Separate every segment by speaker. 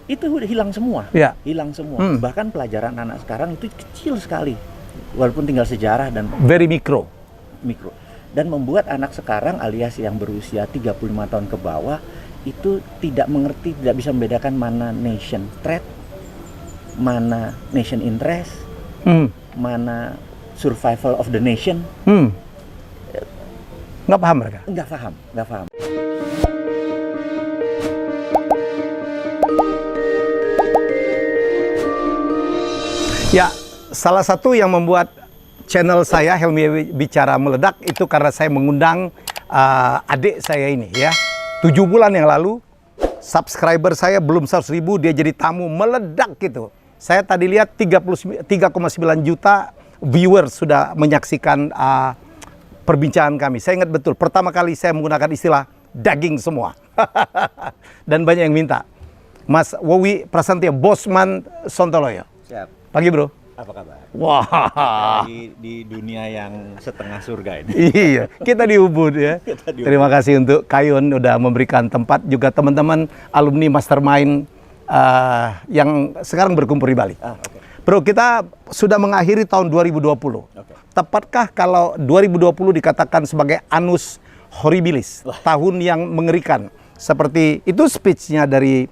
Speaker 1: itu udah hilang semua.
Speaker 2: Ya.
Speaker 1: Hilang semua. Bahkan pelajaran anak sekarang itu kecil sekali. Walaupun tinggal sejarah dan
Speaker 2: Very mikro.
Speaker 1: Dan membuat anak sekarang alias yang berusia 35 tahun ke bawah itu tidak mengerti, tidak bisa membedakan mana nation threat, mana nation interest, mana survival of the nation.
Speaker 2: Nggak paham mereka?
Speaker 1: Nggak paham.
Speaker 2: Ya, salah satu yang membuat channel saya Helmi Bicara meledak itu karena saya mengundang adik saya ini ya. 7 bulan yang lalu subscriber saya belum 100.000, dia jadi tamu meledak gitu. Saya tadi lihat 3,9 juta viewers sudah menyaksikan perbincangan kami. Saya ingat betul pertama kali saya menggunakan istilah daging semua. Dan banyak yang minta. Mas Wowi Prasantia, Bosman Sontoloyo.
Speaker 1: Siap.
Speaker 2: Pagi bro.
Speaker 1: Apa kabar?
Speaker 2: Wah.
Speaker 1: Di dunia yang setengah surga ini.
Speaker 2: Iya, kita di Ubud ya. Terima kasih untuk Kayun udah memberikan tempat, juga teman-teman alumni mastermind yang sekarang berkumpul di Bali.
Speaker 1: Okay.
Speaker 2: Bro, kita sudah mengakhiri tahun 2020. Okay. Tepatkah kalau 2020 dikatakan sebagai annus horribilis, tahun yang mengerikan? Seperti itu speech-nya dari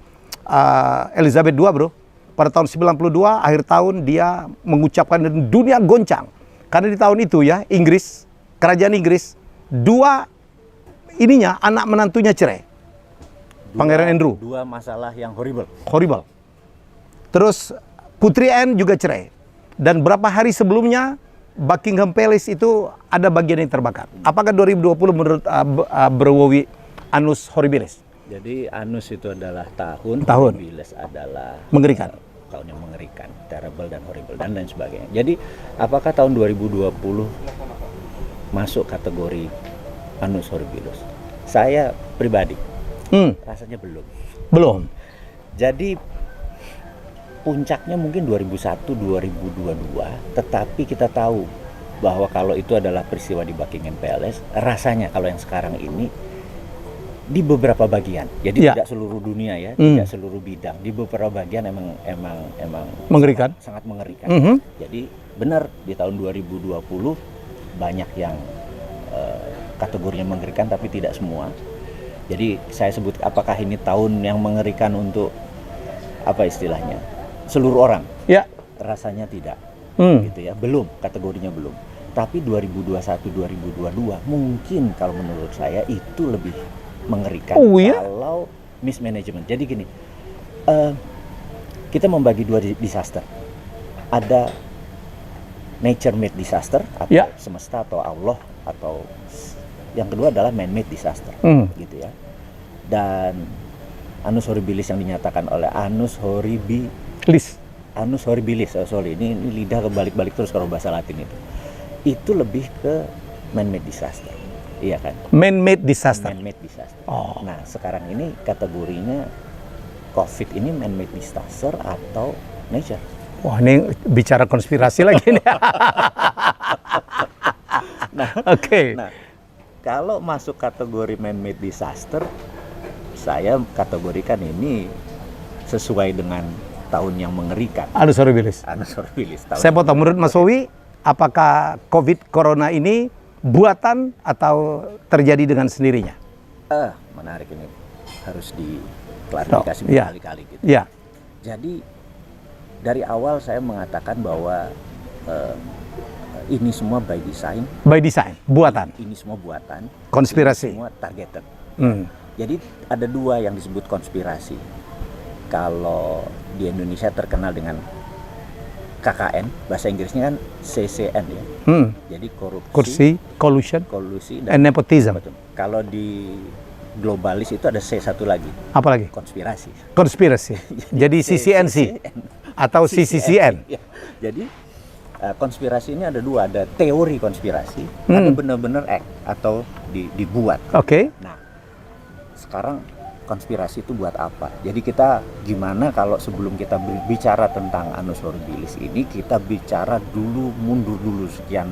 Speaker 2: Elizabeth II, bro. Pada tahun 92, akhir tahun dia mengucapkan dan dunia goncang. Karena di tahun itu ya, Inggris, kerajaan Inggris, anak menantunya cerai. Pangeran Andrew.
Speaker 1: 2 masalah yang horrible.
Speaker 2: Terus Putri Anne juga cerai. Dan berapa hari sebelumnya, Buckingham Palace itu ada bagian yang terbakar. Apakah 2020 menurut Bro Wowi annus horribilis?
Speaker 1: Jadi annus itu adalah tahun. Horribilis adalah
Speaker 2: mengerikan.
Speaker 1: Tahun yang mengerikan, terrible dan horrible dan lain sebagainya. Jadi apakah tahun 2020 masuk kategori annus horribilis? Saya pribadi rasanya belum. Jadi puncaknya mungkin 2001-2022, tetapi kita tahu bahwa kalau itu adalah peristiwa di Buckingham Palace, rasanya kalau yang sekarang ini di beberapa bagian, jadi tidak seluruh dunia ya, tidak seluruh bidang, di beberapa bagian emang
Speaker 2: mengerikan,
Speaker 1: sangat mengerikan. Jadi benar di tahun 2020 banyak yang kategorinya mengerikan, tapi tidak semua. Jadi saya sebut apakah ini tahun yang mengerikan untuk apa istilahnya seluruh orang?
Speaker 2: Ya,
Speaker 1: rasanya tidak, gitu ya, belum, kategorinya belum. Tapi 2021-2022 mungkin kalau menurut saya itu lebih mengerikan kalau mismanagement. Jadi gini, kita membagi 2 disaster. Ada nature made disaster atau semesta atau Allah, atau yang kedua adalah man made disaster, gitu ya. Dan annus horribilis yang dinyatakan oleh annus horribilis, ini lidah kebalik-balik terus kalau bahasa Latin itu lebih ke man made disaster. Iya kan?
Speaker 2: Man-made disaster.
Speaker 1: Oh. Nah, sekarang ini kategorinya COVID ini man-made disaster atau nature.
Speaker 2: Wah, ini bicara konspirasi lagi nih.
Speaker 1: Nah, kalau masuk kategori man-made disaster, saya kategorikan ini sesuai dengan tahun yang mengerikan.
Speaker 2: Annus horribilis. Saya potong, menurut Mas Wowi, apakah COVID Corona ini buatan atau terjadi dengan sendirinya?
Speaker 1: Menarik ini, harus diklarifikasi berkali-kali gitu.
Speaker 2: Ya.
Speaker 1: Jadi dari awal saya mengatakan bahwa ini semua by design.
Speaker 2: By design, buatan.
Speaker 1: Ini semua buatan.
Speaker 2: Konspirasi.
Speaker 1: Ini semua targeted. Jadi ada 2 yang disebut konspirasi. Kalau di Indonesia terkenal dengan KKN, bahasa Inggrisnya kan CCN ya. Jadi kolusi
Speaker 2: dan nepotism.
Speaker 1: Betul. Kalau di globalis itu ada C satu lagi.
Speaker 2: Apa lagi? Konspirasi. Jadi CCNC atau CCCN.
Speaker 1: Ya. Jadi konspirasi ini ada 2, ada teori konspirasi, ada benar-benar act atau dibuat.
Speaker 2: Oke.
Speaker 1: Nah, sekarang konspirasi itu buat apa. Jadi kita gimana kalau sebelum kita bicara tentang Annus Horribilis ini, kita bicara dulu, mundur dulu sekian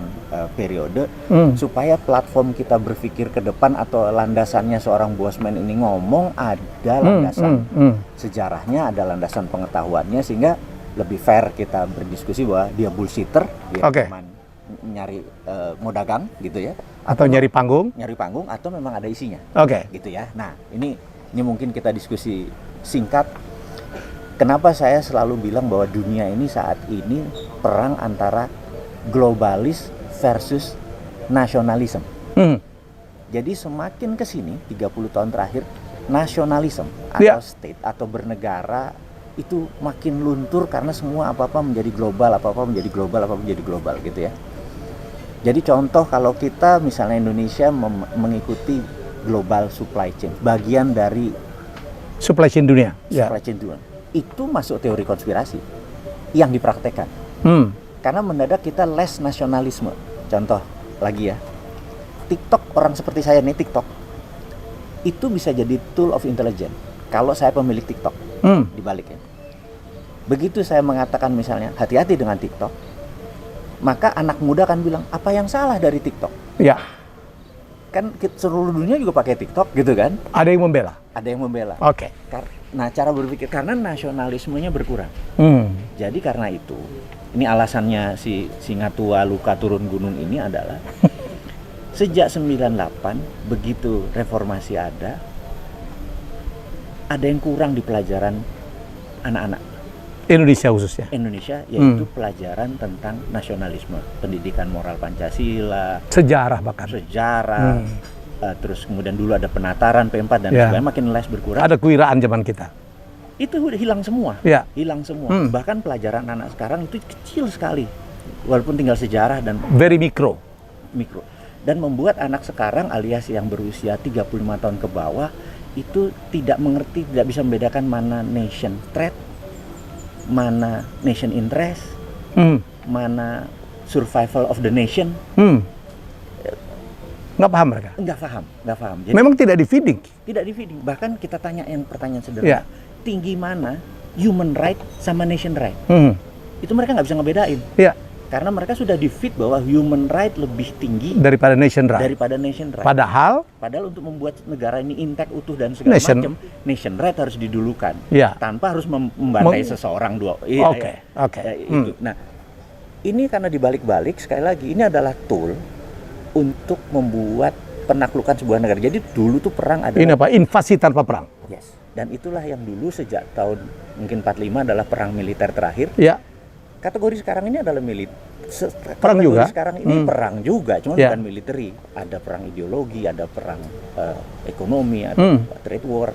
Speaker 1: periode, supaya platform kita berpikir ke depan atau landasannya seorang Bosman ini ngomong ada landasan sejarahnya, ada landasan pengetahuannya, sehingga lebih fair kita berdiskusi bahwa dia bullshitter, dia cuman nyari mau dagang gitu ya,
Speaker 2: atau nyari panggung,
Speaker 1: atau memang ada isinya, gitu ya. Nah ini mungkin kita diskusi singkat. Kenapa saya selalu bilang bahwa dunia ini saat ini perang antara globalis versus nasionalisme. Jadi semakin ke sini 30 tahun terakhir, nasionalisme atau state atau bernegara itu makin luntur karena semua apa-apa menjadi global, apa-apa menjadi global gitu ya. Jadi contoh kalau kita misalnya Indonesia mengikuti global supply chain, bagian dari
Speaker 2: supply chain dunia.
Speaker 1: Supply chain dunia. Itu masuk teori konspirasi yang dipraktekkan. Karena mendadak kita less nasionalisme. Contoh lagi ya, TikTok, orang seperti saya nih TikTok, itu bisa jadi tool of intelligence kalau saya pemilik TikTok. Dibaliknya. Begitu saya mengatakan misalnya hati-hati dengan TikTok, maka anak muda kan bilang apa yang salah dari TikTok?
Speaker 2: Ya.
Speaker 1: Kan seluruh dunia juga pakai TikTok gitu kan?
Speaker 2: Ada yang membela.
Speaker 1: Oke. Nah, cara berpikir karena nasionalismenya berkurang. Jadi karena itu, ini alasannya si singa tua luka turun gunung ini adalah sejak 98 begitu reformasi ada yang kurang di pelajaran anak-anak
Speaker 2: Indonesia khususnya.
Speaker 1: Yaitu pelajaran tentang nasionalisme, pendidikan moral Pancasila,
Speaker 2: sejarah bahkan.
Speaker 1: Terus kemudian dulu ada penataran P4 dan sebagainya, makin less berkurang.
Speaker 2: Ada kewiraan zaman kita.
Speaker 1: Itu udah hilang semua. Hilang semua. Bahkan pelajaran anak sekarang itu kecil sekali. Walaupun tinggal sejarah dan
Speaker 2: very mikro.
Speaker 1: Dan membuat anak sekarang alias yang berusia 35 tahun ke bawah itu tidak mengerti, tidak bisa membedakan mana nation threat, mana nation interest, mana survival of the nation.
Speaker 2: Nggak paham mereka?
Speaker 1: Nggak paham. Jadi,
Speaker 2: memang tidak di feeding.
Speaker 1: Bahkan kita tanya yang pertanyaan sederhana, tinggi mana human right sama nation right? Itu mereka nggak bisa ngebedain. Karena mereka sudah di-feed bahwa human right lebih tinggi
Speaker 2: daripada nation right. Padahal
Speaker 1: untuk membuat negara ini intact, utuh dan segala macam, nation right harus didulukan. Tanpa harus membantai seseorang dua. Itu. Nah, ini karena dibalik-balik sekali lagi ini adalah tool untuk membuat penaklukan sebuah negara. Jadi dulu tuh perang adalah
Speaker 2: invasi tanpa perang.
Speaker 1: Dan itulah yang dulu sejak tahun mungkin 45 adalah perang militer terakhir. Kategori sekarang ini adalah
Speaker 2: perang juga.
Speaker 1: Sekarang ini perang juga, cuma bukan military. Ada perang ideologi, ada perang ekonomi, ada trade war,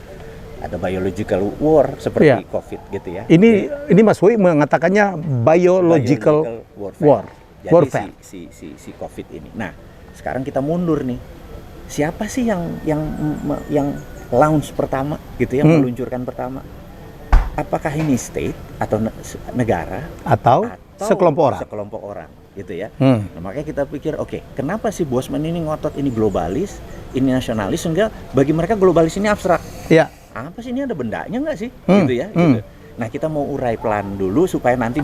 Speaker 1: ada biological war seperti COVID gitu ya.
Speaker 2: Ini Mas Woy mengatakannya biological warfare.
Speaker 1: Jadi si COVID ini. Nah, sekarang kita mundur nih. Siapa sih yang launch pertama gitu ya, meluncurkan pertama? Apakah ini state atau negara
Speaker 2: atau sekelompok
Speaker 1: orang gitu ya. Nah, makanya kita pikir kenapa sih Bosman ini ngotot ini globalis, ini nasionalis, sehingga bagi mereka globalis ini abstrak. Apa sih ini, ada bendanya nggak sih? Gitu ya. Gitu. Nah, kita mau urai pelan dulu supaya nanti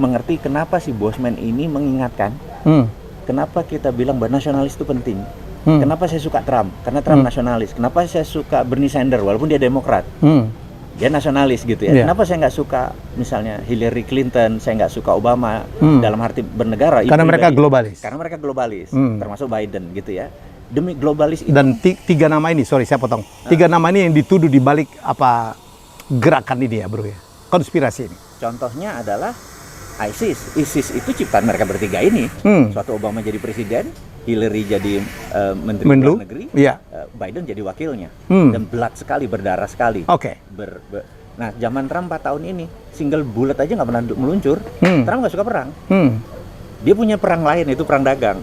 Speaker 1: mengerti kenapa sih Bosman ini mengingatkan. Kenapa kita bilang bahwa nasionalis itu penting. Kenapa saya suka Trump? Karena Trump nasionalis. Kenapa saya suka Bernie Sanders walaupun dia Demokrat? Dia nasionalis gitu ya. Kenapa saya nggak suka misalnya Hillary Clinton, saya nggak suka Obama dalam arti bernegara?
Speaker 2: Karena mereka globalis.
Speaker 1: Termasuk Biden gitu ya. Demi globalis itu.
Speaker 2: Dan tiga nama ini, sorry saya potong. Tiga nama ini yang dituduh di balik gerakan ini ya bro ya. Konspirasi ini.
Speaker 1: Contohnya adalah ISIS. ISIS itu ciptaan mereka bertiga ini. Suatu Obama jadi presiden, Hillary jadi menteri luar negeri, Biden jadi wakilnya, dan belat sekali, berdarah sekali. Nah, zaman Trump 4 tahun ini single bullet aja nggak pernah meluncur. Trump nggak suka perang. Dia punya perang lain, itu perang dagang.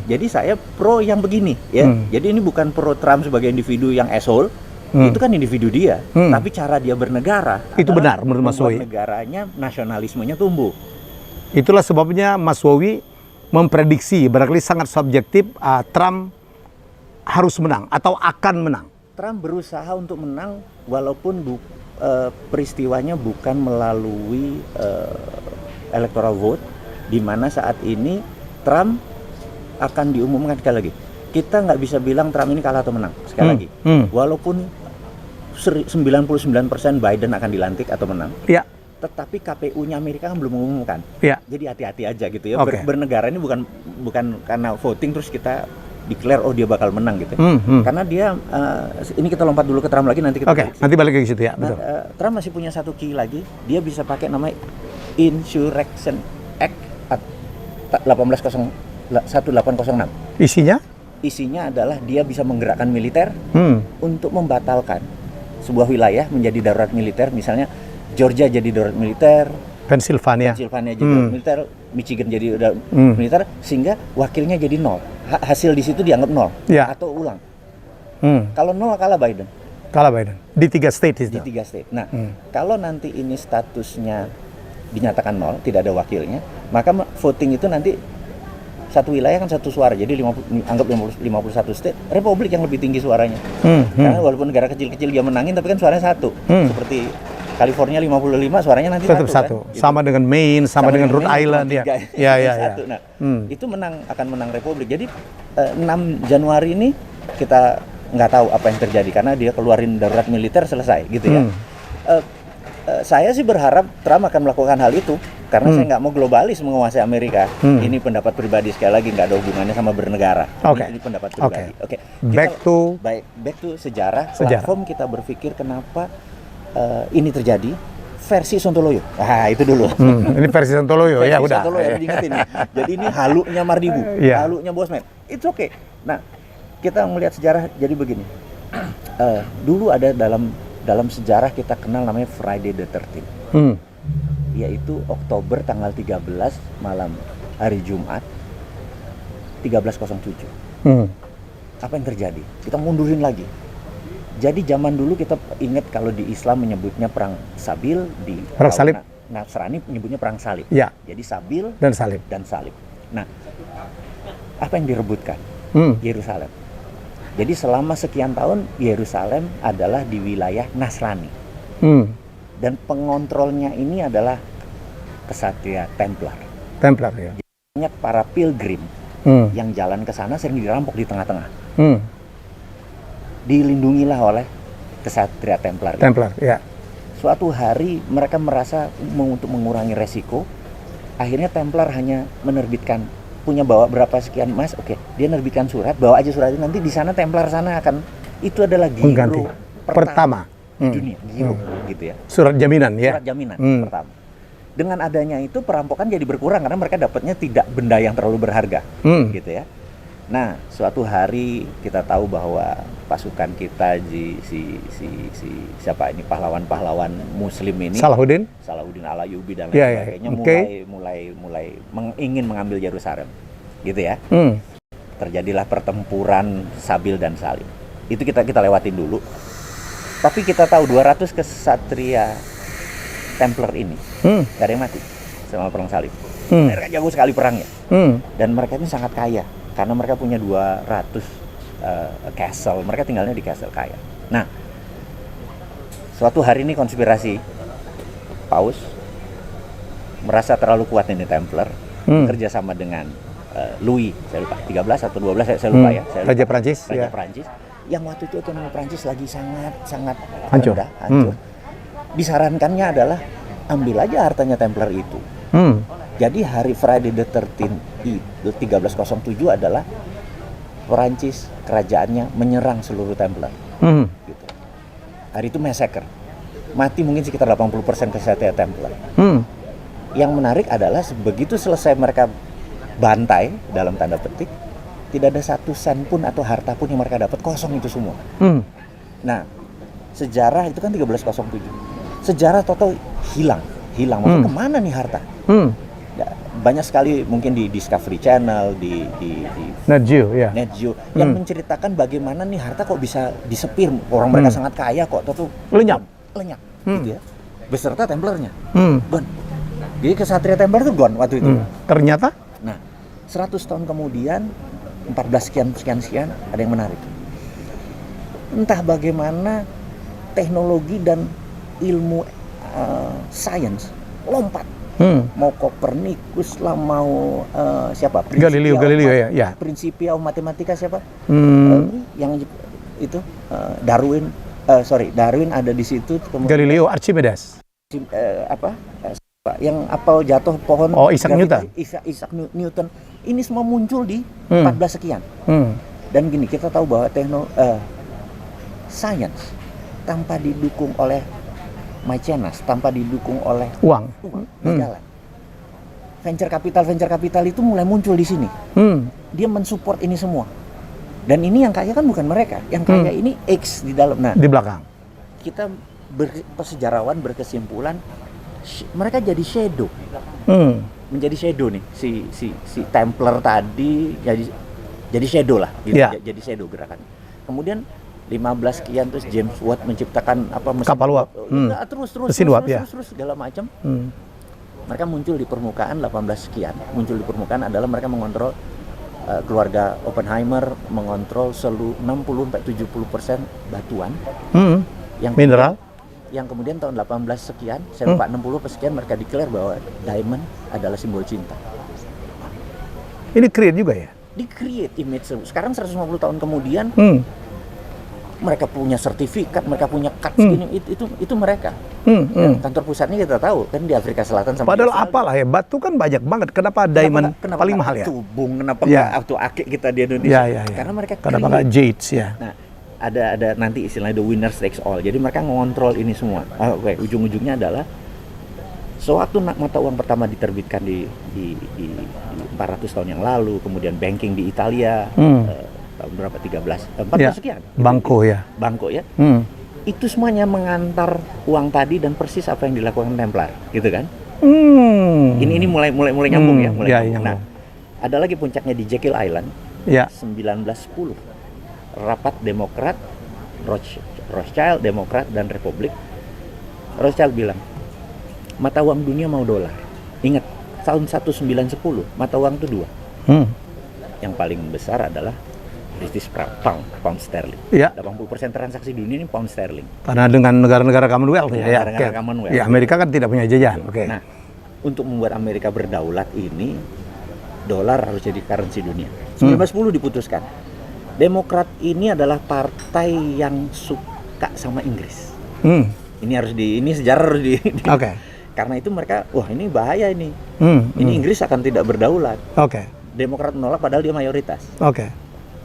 Speaker 1: Jadi saya pro yang begini, ya. Jadi ini bukan pro Trump sebagai individu yang asshole. Itu kan individu dia, tapi cara dia bernegara
Speaker 2: itu benar menurut Mas Woy.
Speaker 1: Negaranya nasionalismenya tumbuh.
Speaker 2: Itulah sebabnya Mas Woy memprediksi barangkali sangat subjektif Trump harus menang atau akan menang.
Speaker 1: Trump berusaha untuk menang walaupun peristiwanya bukan melalui electoral vote, di mana saat ini Trump akan diumumkan sekali lagi. Kita nggak bisa bilang Trump ini kalah atau menang sekali lagi. Walaupun 99% Biden akan dilantik atau menang.
Speaker 2: Ya.
Speaker 1: Tetapi KPU-nya Amerika kan belum mengumumkan.
Speaker 2: Ya.
Speaker 1: Jadi hati-hati aja gitu ya.
Speaker 2: Okay.
Speaker 1: Bernegara ini bukan karena voting terus kita declare dia bakal menang gitu. Karena dia ini kita lompat dulu ke Trump lagi, nanti kita
Speaker 2: nanti balik ke situ ya. Betul.
Speaker 1: Trump masih punya satu key lagi, dia bisa pakai namanya Insurrection Act 1806. Isinya adalah dia bisa menggerakkan militer untuk membatalkan sebuah wilayah menjadi darurat militer, misalnya Georgia jadi darurat militer,
Speaker 2: Pennsylvania
Speaker 1: jadi darurat militer, Michigan jadi darurat militer, sehingga wakilnya jadi 0. Hasil di situ dianggap 0 atau ulang. Kalau 0 kalah Biden. Di 3 state itu. Di 3 state. Nah, kalau nanti ini statusnya dinyatakan 0, tidak ada wakilnya, maka voting itu nanti satu wilayah kan satu suara, jadi anggap 51 state, Republik yang lebih tinggi suaranya. Karena walaupun negara kecil-kecil dia menangin, tapi kan suaranya satu. Seperti California 55, suaranya nanti
Speaker 2: tetap satu. Kan? Sama dengan Maine, sama dengan Rhode Island ya.
Speaker 1: Ya. Nah, itu akan menang Republik. Jadi 6 Januari ini kita nggak tahu apa yang terjadi karena dia keluarin darurat militer, selesai gitu ya. Saya sih berharap Trump akan melakukan hal itu karena saya nggak mau globalis menguasai Amerika. Ini pendapat pribadi, sekali lagi nggak ada hubungannya sama bernegara. Ini pendapat pribadi.
Speaker 2: Back to
Speaker 1: sejarah. Platform kita berpikir kenapa ini terjadi versi Sontoloyo. Nah, itu dulu.
Speaker 2: Ini versi Sontoloyo ya udah.
Speaker 1: Sontoloyo diingetin. Jadi ini halunya Mardigu, halunya Bosman. It's okay. Nah, kita melihat sejarah jadi begini. Dulu ada dalam sejarah kita kenal namanya Friday the 13th. Yaitu Oktober tanggal 13 malam hari Jumat 1307. Apa yang terjadi? Kita mundurin lagi. Jadi zaman dulu kita ingat kalau di Islam menyebutnya perang Sabil, di
Speaker 2: perang Salib.
Speaker 1: Nasrani menyebutnya perang Salib.
Speaker 2: Ya.
Speaker 1: Jadi Sabil
Speaker 2: dan Salib.
Speaker 1: Nah, apa yang direbutkan? Yerusalem. Jadi selama sekian tahun Yerusalem adalah di wilayah Nasrani. Dan pengontrolnya ini adalah kesatria Templar ya. Banyak para pilgrim yang jalan ke sana sering dirampok di tengah-tengah. Dilindungilah oleh kesatria Templar
Speaker 2: ya.
Speaker 1: Suatu hari mereka merasa untuk mengurangi resiko, akhirnya Templar hanya menerbitkan, punya bawa berapa sekian emas, dia nerbitkan surat, bawa aja surat itu, nanti di sana Templar sana akan, itu adalah giro pertama di dunia, giro gitu ya.
Speaker 2: Surat jaminan ya.
Speaker 1: Surat jaminan pertama. Dengan adanya itu perampokan jadi berkurang karena mereka dapatnya tidak benda yang terlalu berharga, gitu ya. Nah, suatu hari kita tahu bahwa pasukan kita siapa ini pahlawan-pahlawan Muslim ini, Salahuddin Al-Ayyubi dan lain sebagainya mulai ingin mengambil Yerusalem, gitu ya. Terjadilah pertempuran Sabil dan Salib. Itu kita lewatin dulu. Tapi kita tahu 200 kesatria Templar ini gak ada yang mati sama perang Salib. Mereka jago sekali perangnya. Dan mereka ini sangat kaya karena mereka punya 200 castle. Mereka tinggalnya di castle kaya. Nah, suatu hari ini konspirasi Paus merasa terlalu kuat ini Templar, kerjasama dengan Louis, saya lupa 13 atau 12, saya lupa ya.
Speaker 2: Raja Prancis.
Speaker 1: Yang waktu itu ekonomi Prancis lagi sangat
Speaker 2: hancur.
Speaker 1: Disarankannya adalah ambil aja hartanya Templar itu. Jadi hari Friday the 13th itu 1307 adalah Perancis kerajaannya menyerang seluruh Templar. Gitu. Hari itu massacre. Mati mungkin sekitar 80% kesatria Templar. Yang menarik adalah begitu selesai mereka bantai dalam tanda petik, tidak ada 1 sen pun atau harta pun yang mereka dapat, kosong itu semua. Nah, sejarah itu kan 1307. Sejarah total hilang. Maksudnya kemana nih harta? Banyak sekali mungkin di Discovery Channel, di
Speaker 2: Net Geo
Speaker 1: yang menceritakan bagaimana nih harta kok bisa disepir, orang mereka sangat kaya kok, tuh lenyap, gitu ya, beserta Templarnya, gone. Jadi kesatria Templar itu gone waktu itu.
Speaker 2: Ternyata?
Speaker 1: Nah, 100 tahun kemudian, 14 sekian ada yang menarik. entah bagaimana teknologi dan ilmu sains lompat. Mau Copernicus lah, mau siapa?
Speaker 2: Galileo ya.
Speaker 1: Principia Mathematica siapa? Yang itu Darwin ada di situ.
Speaker 2: Galileo Archimedes.
Speaker 1: Yang apel jatuh pohon.
Speaker 2: Oh, Isaac Newton.
Speaker 1: Isaac Newton. Ini semua muncul di 14 sekian. Dan gini, kita tahu bahwa sains tanpa didukung oleh mecenas, tanpa didukung oleh
Speaker 2: uang
Speaker 1: jalan. Venture capital itu mulai muncul di sini. Dia mensupport ini semua. Dan ini yang kaya kan bukan mereka, yang kaya ini X di dalam. Nah,
Speaker 2: di belakang.
Speaker 1: Kita sejarawan berkesimpulan mereka jadi shadow. Menjadi shadow nih si Templar tadi jadi shadow lah gitu. Jadi shadow gerakan. Kemudian 15 sekian terus James Watt menciptakan mesin
Speaker 2: kapal uap.
Speaker 1: Terus segala macam. Mereka muncul di permukaan 18 sekian. Muncul di permukaan adalah mereka mengontrol keluarga Oppenheimer, mengontrol 60-70% batuan yang
Speaker 2: mineral.
Speaker 1: Yang kemudian tahun 18 sekian, saya lupa 60 sekian, mereka declare bahwa diamond adalah simbol cinta.
Speaker 2: Ini create juga ya?
Speaker 1: Di-create image. Sekarang 150 tahun kemudian, mereka punya sertifikat, mereka punya cards gini, itu mereka. Kantor pusatnya kita tahu kan di Afrika Selatan.
Speaker 2: Padahal apalah ya, batu kan banyak banget. Kenapa diamond paling mahal ya?
Speaker 1: Tubung, kenapa nggak auto akik kita di Indonesia? Karena mereka
Speaker 2: kenapa nggak jades ya?
Speaker 1: Nah, ada nanti istilahnya the winner takes all. Jadi mereka ngontrol ini semua. Ujung-ujungnya adalah sewaktu mata uang pertama diterbitkan di 400 tahun yang lalu, kemudian banking di Italia tahun berapa 14 sekian.
Speaker 2: Banco ya.
Speaker 1: Itu semuanya mengantar uang tadi dan persis apa yang dilakukan Templar, gitu kan? Ini mulai nyambung ya, nyambung. Nah, ada lagi puncaknya di Jekyll Island. 1910. Rapat Demokrat, Rothschild, Demokrat dan Republik. Rothschild bilang, mata uang dunia mau dolar. Ingat, tahun 1910 mata uang itu 2. Yang paling besar adalah British pound sterling. 80% transaksi dunia ini pound sterling.
Speaker 2: Karena dengan negara-negara Commonwealth
Speaker 1: negara Commonwealth.
Speaker 2: Ya, Amerika kan tidak punya jajahan.
Speaker 1: Nah, untuk membuat Amerika berdaulat ini, dolar harus jadi currency dunia. 1910 diputuskan. Demokrat ini adalah partai yang suka sama Inggris. Ini sejarah harus di. Karena itu mereka, wah ini bahaya ini. Ini Inggris akan tidak berdaulat. Demokrat menolak padahal dia mayoritas.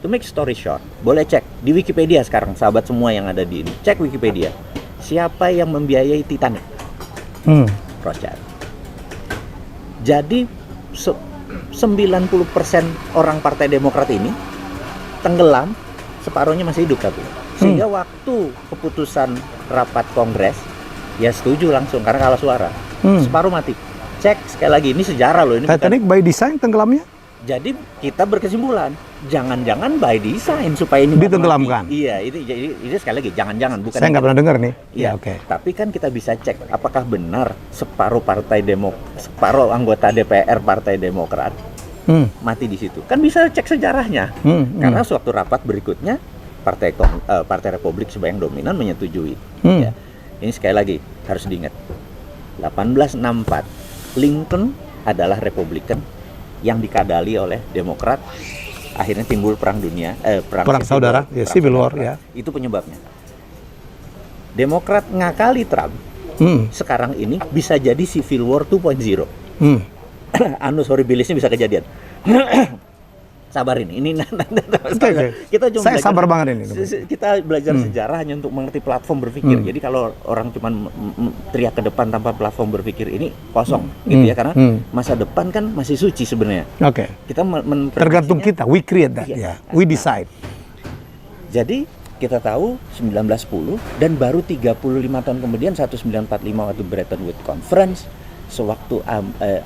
Speaker 1: To make story short, boleh cek di Wikipedia sekarang, sahabat semua yang ada di ini. Cek Wikipedia. Siapa yang membiayai Titanic? Rothschild. Jadi 90% orang Partai Demokrat ini tenggelam, separuhnya masih hidup tapi. Sehingga waktu keputusan rapat Kongres, ya setuju langsung karena kalah suara. Separuh mati. Cek sekali lagi, ini sejarah loh. Ini
Speaker 2: Titanic by design tenggelamnya?
Speaker 1: Jadi kita berkesimpulan, jangan-jangan by design supaya ini
Speaker 2: ditenggelamkan.
Speaker 1: Iya, itu sekali lagi jangan-jangan bukan.
Speaker 2: Saya nggak pernah dengar nih.
Speaker 1: Iya, Tapi kan kita bisa cek apakah benar separuh anggota DPR Partai Demokrat mati di situ. Kan bisa cek sejarahnya. Karena suatu rapat berikutnya Partai Republik sebagai yang dominan menyetujui. Ya. Ini sekali lagi harus diingat. 1864 Lincoln adalah Republikan yang dikadali oleh Demokrat, akhirnya timbul perang saudara, Civil War ya. Itu penyebabnya. Demokrat ngakali Trump. Sekarang ini bisa jadi Civil War 2.0. Annus horribilisnya bisa kejadian. Sabar ini kita cuma
Speaker 2: saya sabar banget ini.
Speaker 1: Kita belajar sejarah hanya untuk mengerti platform berpikir. Jadi kalau orang cuma teriak ke depan tanpa platform berpikir ini kosong gitu ya, karena masa depan kan masih suci sebenarnya. Kita
Speaker 2: tergantung kita, we create that, we decide.
Speaker 1: Jadi kita tahu 1910 dan baru 35 tahun kemudian 1945 waktu Bretton Woods Conference, sewaktu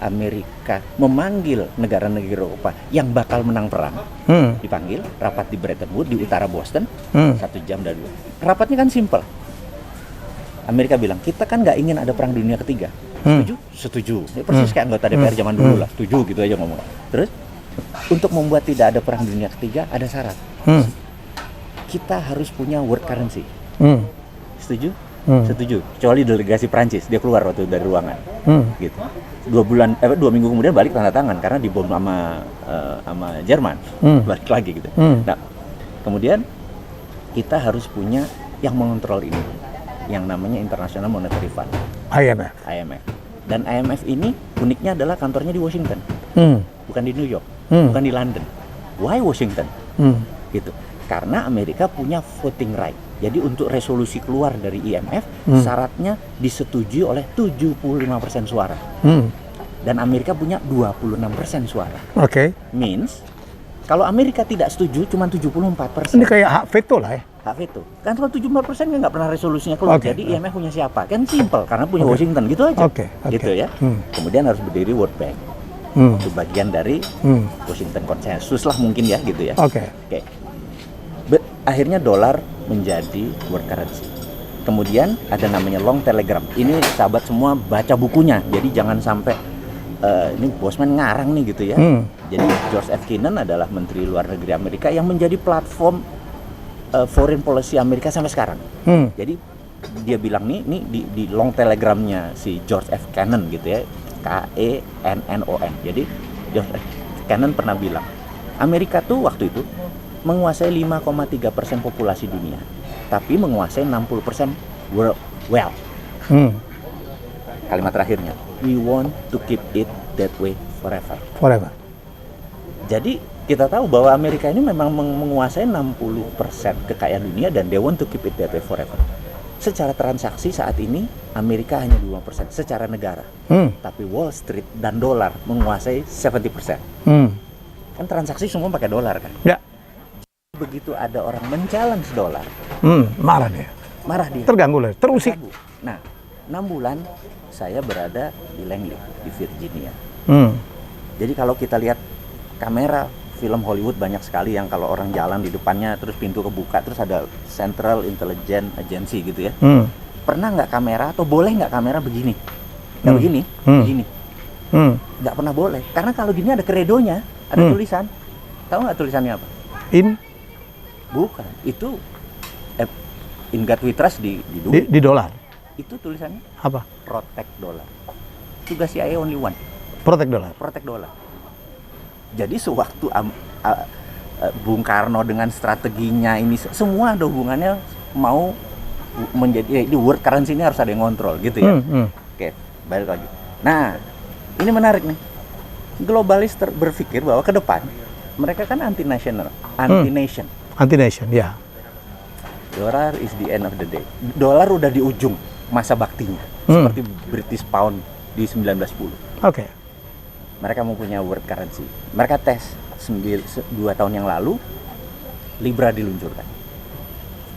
Speaker 1: Amerika memanggil negara-negara Eropa yang bakal menang perang, dipanggil rapat di Bretton Woods di utara Boston, 1 jam dan 2. Rapatnya kan simple. Amerika bilang, kita kan nggak ingin ada perang dunia ketiga. Setuju? Setuju. Ya, persis kayak anggota DPR zaman dulu lah. Setuju gitu aja ngomong. Terus, untuk membuat tidak ada perang dunia ketiga ada syarat. kita harus punya world currency. Setuju?
Speaker 2: Setuju.
Speaker 1: Kecuali delegasi Prancis, dia keluar waktu dari ruangan. Gitu. 2 minggu kemudian balik tanda tangan karena dibom sama Jerman. Balik lagi gitu. Nah, kemudian kita harus punya yang mengontrol ini, yang namanya International Monetary Fund, IMF. Dan IMF ini uniknya adalah kantornya di Washington, bukan di New York, bukan di London. Why Washington? Gitu. Karena Amerika punya voting right. Jadi untuk resolusi keluar dari IMF, syaratnya disetujui oleh 75% suara. Dan Amerika punya 26% suara. Means, kalau Amerika tidak setuju, cuma 74%.
Speaker 2: Ini kayak hak veto lah ya?
Speaker 1: Hak veto. Kan kalau 74% kan nggak pernah resolusinya keluar. Jadi IMF punya siapa? Kan simple, karena punya Washington, gitu aja. Gitu ya. Kemudian harus berdiri World Bank. Itu bagian dari Washington Consensus lah mungkin ya, gitu ya. Akhirnya dolar menjadi world currency. Kemudian ada namanya long telegram. Ini sahabat semua baca bukunya. Jadi jangan sampai ini Bosman ngarang nih gitu ya. Jadi George F. Kennan adalah Menteri Luar Negeri Amerika yang menjadi platform foreign policy Amerika sampai sekarang. Jadi dia bilang nih di long telegramnya si George F. Kennan gitu ya, Kennon. Jadi George F. Kennan pernah bilang Amerika tuh waktu itu menguasai 5,3% populasi dunia, tapi menguasai 60% world wealth. Kalimat terakhirnya, we want to keep it that way forever. Jadi kita tahu bahwa Amerika ini memang menguasai 60% kekayaan dunia dan they want to keep it that way forever. Secara transaksi saat ini Amerika hanya 2% secara negara, tapi Wall Street dan dolar menguasai 70%. Kan transaksi semua pakai dolar kan?
Speaker 2: Ya.
Speaker 1: Begitu ada orang men-challenge dolar,
Speaker 2: marah dia. Terganggu lah, terusik.
Speaker 1: Nah, 6 bulan saya berada di Langley, di Virginia. Jadi kalau kita lihat kamera film Hollywood banyak sekali yang kalau orang jalan di depannya terus pintu kebuka terus ada Central Intelligence Agency gitu ya. Pernah nggak kamera atau boleh nggak kamera begini? Nggak begini, begini. Nggak pernah boleh. Karena kalau gini ada kredonya, ada tulisan. Tahu nggak tulisannya apa? Bukan, itu in God we trust di
Speaker 2: dolar.
Speaker 1: Itu tulisannya
Speaker 2: apa?
Speaker 1: Protect dollar. Tugas CIA only one.
Speaker 2: Protect dollar. Jadi sewaktu Bung Karno dengan strateginya ini semua ada hubungannya mau menjadi di world currency ini harus ada yang kontrol gitu ya. Oke, balik lagi. Nah, ini menarik nih. Globalis berpikir bahwa ke depan mereka kan anti-nation, ya. Dolar is the end of the day. Dolar udah di ujung masa baktinya, seperti British Pound di 1910. Mereka mempunyai world currency. Mereka tes 2 tahun yang lalu, Libra diluncurkan.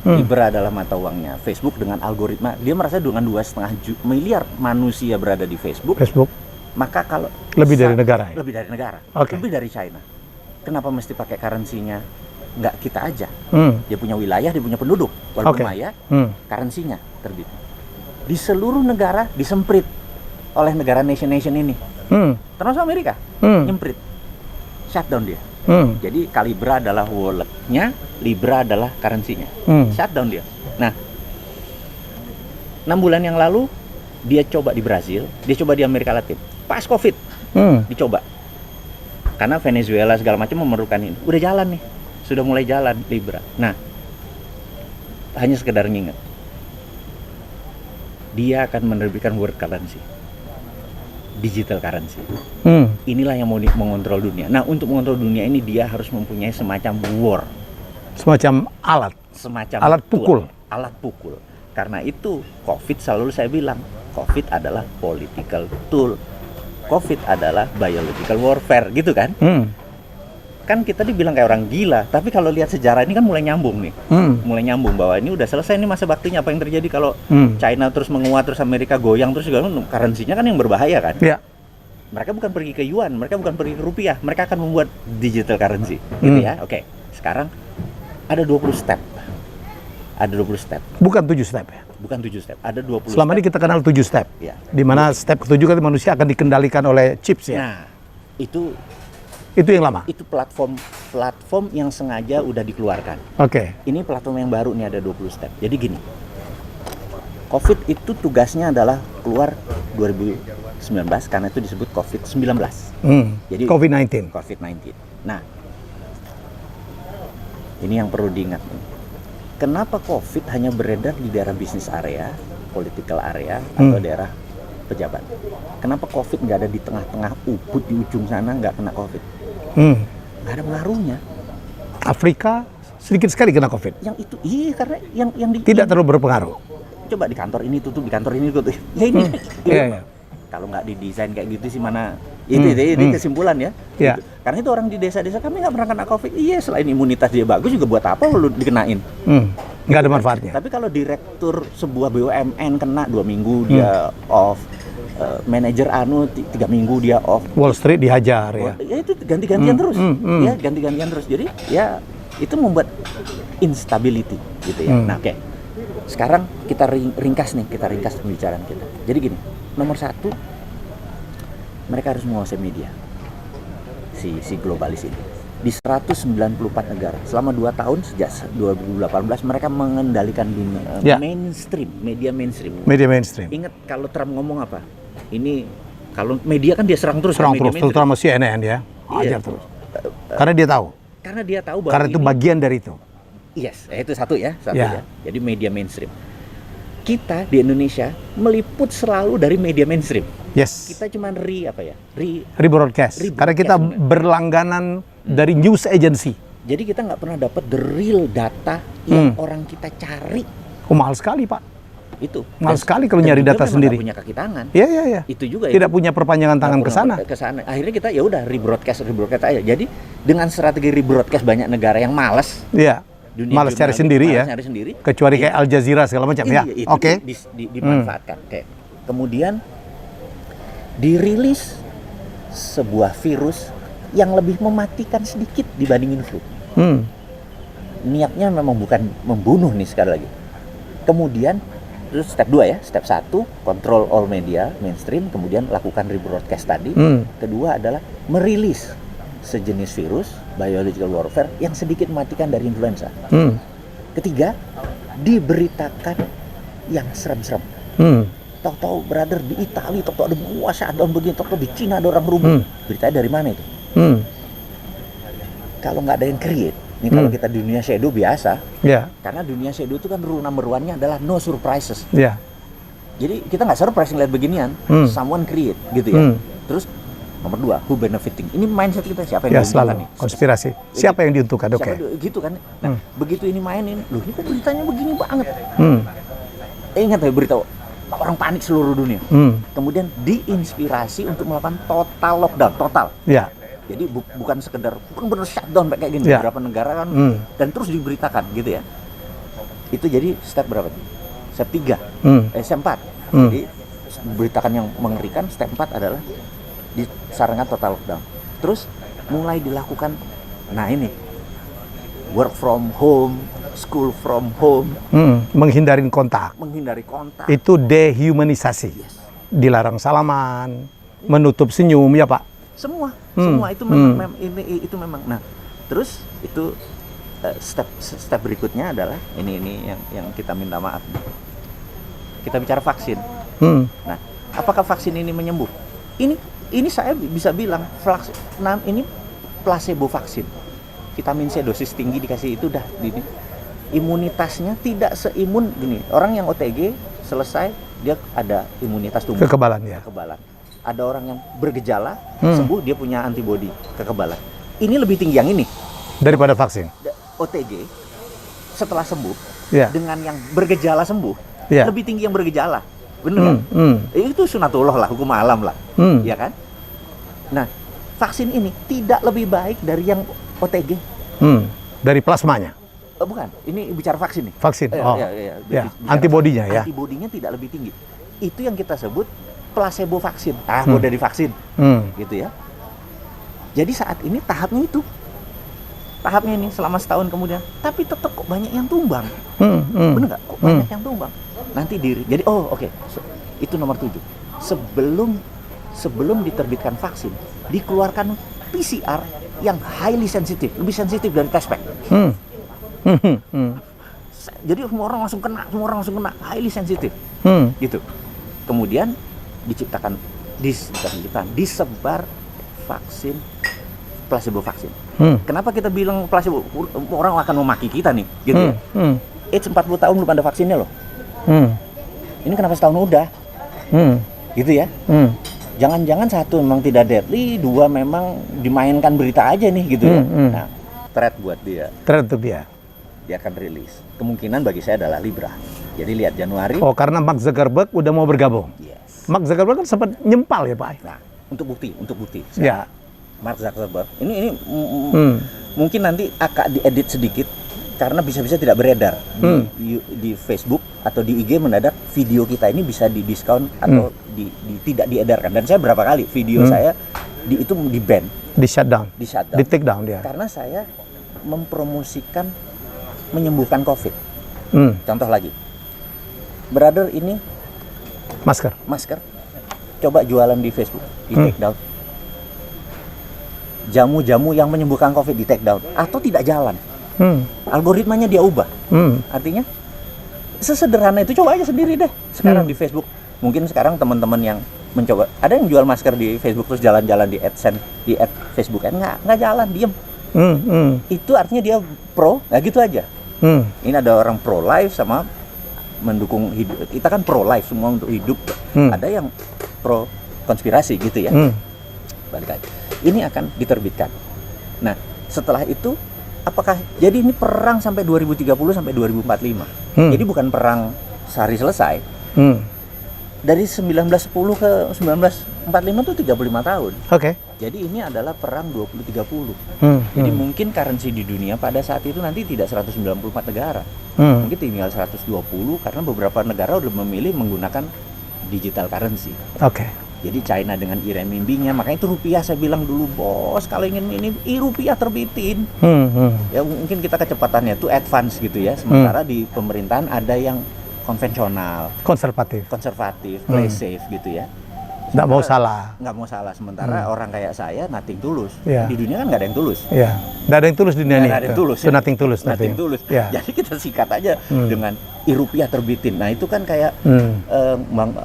Speaker 2: Libra adalah mata uangnya Facebook dengan algoritma. Dia merasa dengan 2,5 miliar manusia berada di Facebook. Maka kalau lebih dari negara, lebih dari China. Kenapa mesti pakai currency-nya nggak kita aja? Dia punya wilayah, dia punya penduduk, walaupun maya, currency-nya terbit. Di seluruh negara disemprit oleh negara nation ini, termasuk Amerika, nyemprit, shutdown dia. Jadi Calibra adalah wallet-nya, Libra adalah currency-nya, shutdown dia. Nah, 6 bulan yang lalu dia coba di Brazil, dia coba di Amerika Latin, pas COVID, dicoba. Karena Venezuela segala macam memerlukan ini. Udah jalan nih. Sudah mulai jalan Libra. Nah, hanya sekedar nginget. Dia akan menerbitkan world currency. Digital currency. Inilah yang mau mengontrol dunia. Nah, untuk mengontrol dunia ini dia harus mempunyai semacam war. Semacam alat. Alat pukul.
Speaker 1: Alat pukul. Karena itu COVID selalu saya bilang, COVID adalah political tool. COVID adalah biological warfare, gitu kan? Kan kita dibilang kayak orang gila, tapi kalau lihat sejarah ini kan mulai nyambung nih. Mulai nyambung bahwa ini udah selesai nih masa baktinya. Apa yang terjadi kalau China terus menguat, terus Amerika goyang, terus juga currency-nya kan yang berbahaya kan? Mereka bukan pergi ke yuan, mereka bukan pergi ke rupiah, mereka akan membuat digital currency, gitu ya. Oke, sekarang ada 20 step. Ada 20 step.
Speaker 2: Bukan 7 step ya?
Speaker 1: Bukan 7 step, ada 20
Speaker 2: Selama ini kita kenal 7 step. Di mana step ke-7 kan manusia akan dikendalikan oleh chips ya?
Speaker 1: Nah, itu
Speaker 2: Itu yang lama?
Speaker 1: Itu platform yang sengaja udah dikeluarkan.
Speaker 2: Oke.
Speaker 1: Ini platform yang baru nih, ada 20 step. Jadi gini, COVID itu tugasnya adalah keluar 2019 karena itu disebut COVID-19. Jadi
Speaker 2: COVID-19.
Speaker 1: Nah, ini yang perlu diingat nih. Kenapa COVID hanya beredar di daerah bisnis area, political area, atau daerah pejabat? Kenapa COVID nggak ada di tengah-tengah Ubud di ujung sana nggak kena COVID? Nggak ada pengaruhnya.
Speaker 2: Afrika sedikit sekali kena COVID.
Speaker 1: Yang itu, iya, karena yang
Speaker 2: tidak terlalu berpengaruh.
Speaker 1: Coba di kantor ini tutup, di kantor ini tutup. Ya ini.
Speaker 2: Iya.
Speaker 1: Kalau nggak didesain kayak gitu sih mana? Itu kesimpulan ya.
Speaker 2: Iya.
Speaker 1: Gitu. Karena itu orang di desa-desa kami nggak pernah kena COVID. Iya, selain imunitas dia bagus juga buat apa lu dikenain?
Speaker 2: Nggak ada manfaatnya.
Speaker 1: Tapi kalau direktur sebuah BUMN kena 2 minggu dia off, manajer 3 minggu dia off.
Speaker 2: Wall Street dihajar ya.
Speaker 1: Ya itu ganti-gantian terus. Ya, ganti-gantian terus. Jadi ya itu membuat instability gitu ya. Nah, oke. Sekarang kita ringkas pembicaraan kita. Jadi gini, nomor 1, mereka harus menguasai media. Si globalis ini. Di 194 negara. Selama 2 tahun sejak 2018 mereka mengendalikan dunia mainstream, media mainstream.
Speaker 2: Media mainstream.
Speaker 1: Ingat kalau Trump ngomong apa? Ini kalau media kan dia serang terus,
Speaker 2: terutama CNN ya. Ajar terus. Karena dia tahu.
Speaker 1: Bahwa
Speaker 2: karena itu bagian dari itu.
Speaker 1: Yes, itu satu ya. Jadi media mainstream. Kita di Indonesia meliput selalu dari media mainstream.
Speaker 2: Yes.
Speaker 1: Kita cuma
Speaker 2: rebroadcast. Karena kita berlangganan dari news agency.
Speaker 1: Jadi kita nggak pernah dapat the real data yang orang kita cari.
Speaker 2: Mahal sekali, Pak.
Speaker 1: Itu.
Speaker 2: Mahal sekali kalau nyari data sendiri.
Speaker 1: Punya kaki tangan.
Speaker 2: Iya.
Speaker 1: Itu juga.
Speaker 2: Tidak punya perpanjangan tangan ke sana.
Speaker 1: Akhirnya kita ya udah rebroadcast aja. Jadi dengan strategi rebroadcast banyak negara yang malas.
Speaker 2: Iya. Malas cari sendiri ya. Kecuali kayak Al Jazeera segala macam ya. Oke.
Speaker 1: Dimanfaatkan. Kemudian dirilis sebuah virus yang lebih mematikan sedikit dibandingin flu. Niatnya memang bukan membunuh nih sekali lagi. Kemudian terus step 2 ya, step 1 control all media mainstream, kemudian lakukan rebroadcast tadi. Kedua adalah merilis sejenis virus biological warfare yang sedikit mematikan dari influenza. Ketiga, diberitakan yang serem-serem. Tahu-tahu brother di Italia, tahu-tahu ada puasa, ada begini, tahu-tahu di Cina ada orang berubah. Beritanya dari mana itu? Kalau nggak ada yang create, ini kalau kita di dunia shadow biasa, karena dunia shadow itu kan rule number 1-nya adalah no surprises. Jadi kita nggak surprise ngeliat beginian, someone create gitu ya. Terus nomor 2, who benefiting. Ini mindset kita, siapa yang diuntungkan nih?
Speaker 2: Konspirasi. Siapa yang diuntungkan? Oke.
Speaker 1: Gitu kan. Nah, begitu ini mainin, loh ini kok beritanya begini banget. Ingat ya berita orang panik seluruh dunia. Kemudian diinspirasi untuk melakukan total lockdown, total. Jadi bukan sekedar benar shutdown kayak gini. Beberapa negara kan dan terus diberitakan gitu ya. Itu jadi step berapa? Step 3. Step 4. Jadi beritakan yang mengerikan. Step 4 adalah disarankan total lockdown. Terus mulai dilakukan, nah ini work from home, school from home,
Speaker 2: menghindari kontak. Itu dehumanisasi. Dilarang salaman, menutup senyum ya Pak.
Speaker 1: Semua itu memang itu memang. Nah, terus itu step berikutnya adalah ini yang kita minta maaf. Kita bicara vaksin. Nah, apakah vaksin ini menyembuh? Ini saya bisa bilang ini placebo vaksin. Vitamin C dosis tinggi dikasih itu imunitasnya tidak seimun gini. Orang yang OTG selesai dia ada imunitas tubuh.
Speaker 2: Kekebalan.
Speaker 1: Ada orang yang bergejala sembuh dia punya antibodi kekebalan. Ini lebih tinggi yang ini
Speaker 2: daripada vaksin.
Speaker 1: OTG setelah sembuh dengan yang bergejala sembuh lebih tinggi yang bergejala. Bener kan? Itu sunatullah lah, hukum alam lah. Ya kan? Nah, vaksin ini tidak lebih baik dari yang OTG.
Speaker 2: Dari plasmanya?
Speaker 1: Bukan, ini bicara vaksin nih.
Speaker 2: Vaksin, antibodinya ya?
Speaker 1: Antibodinya tidak lebih tinggi. Itu yang kita sebut placebo vaksin. Dari vaksin. Gitu ya. Jadi saat ini tahapnya itu. Tahapnya ini selama setahun kemudian. Tapi tetap kok banyak yang tumbang. Bener nggak? Kok banyak yang tumbang? Nanti jadi itu nomor 7. Sebelum diterbitkan vaksin, dikeluarkan PCR yang highly sensitif, lebih sensitif dari test pack. Jadi semua orang langsung kena, highly sensitif. Gitu. Kemudian disebar vaksin, placebo vaksin. Kenapa kita bilang placebo? Orang akan memaki kita nih, gitu ya. AIDS 40 tahun belum ada vaksinnya loh. Ini kenapa setahun udah? Gitu ya. Jangan-jangan satu memang tidak deadly, dua memang dimainkan berita aja nih, gitu ya. Nah, threat buat dia.
Speaker 2: Threat untuk dia.
Speaker 1: Dia akan rilis. Kemungkinan bagi saya adalah Libra. Jadi lihat Januari.
Speaker 2: Oh, karena Mark Zuckerberg udah mau bergabung.
Speaker 1: Yes.
Speaker 2: Mark Zuckerberg kan sempat nyempal ya, Pak.
Speaker 1: Nah, untuk bukti.
Speaker 2: Ya.
Speaker 1: Mark Zuckerberg. Ini mungkin nanti akan diedit sedikit karena bisa-bisa tidak beredar di Facebook atau di IG mendadak video kita ini bisa didiskon atau tidak diedarkan. Dan saya berapa kali video saya itu di-ban,
Speaker 2: di shutdown, di take down dia.
Speaker 1: Karena saya mempromosikan menyembuhkan COVID. Contoh lagi, brother ini masker, coba jualan di Facebook, di take down. Jamu-jamu yang menyembuhkan COVID di take down atau tidak jalan. Algoritmanya dia ubah. Artinya sesederhana itu, coba aja sendiri deh sekarang di Facebook. Mungkin sekarang teman-teman yang mencoba, ada yang jual masker di Facebook terus jalan-jalan di AdSense, di ad Facebook kan nggak jalan, diem. Itu artinya dia pro, nggak gitu aja. Ini ada orang pro life sama mendukung hidup. Kita kan pro life semua untuk hidup. Ada yang pro konspirasi gitu ya. Balik aja. Ini akan diterbitkan. Nah, setelah itu apakah jadi ini perang sampai 2030 sampai 2045. Jadi bukan perang sehari selesai. Dari 1910 ke 1945 itu 35 tahun.
Speaker 2: Oke.
Speaker 1: Jadi ini adalah perang 2030. Jadi mungkin currency di dunia pada saat itu nanti tidak 194 negara. Mungkin tinggal 120 karena beberapa negara udah memilih menggunakan digital currency.
Speaker 2: Oke.
Speaker 1: Jadi China dengan renminbi-nya, makanya itu rupiah saya bilang dulu, bos, kalau ingin ini rupiah terbitin. Ya mungkin kita kecepatannya tuh advance gitu ya. Sementara di pemerintahan ada yang konvensional, konservatif, play safe gitu ya.
Speaker 2: Nggak mau salah.
Speaker 1: Sementara orang kayak saya nothing tulus.
Speaker 2: Yeah.
Speaker 1: Di dunia kan nggak ada yang tulus.
Speaker 2: Iya. Nggak ada yang tulus di dunia ini.
Speaker 1: Nggak ada yang tulus.
Speaker 2: Itu nothing tulus.
Speaker 1: Nothing tulus.
Speaker 2: Yeah.
Speaker 1: Jadi kita sikat aja dengan rupiah terbitin. Nah itu kan kayak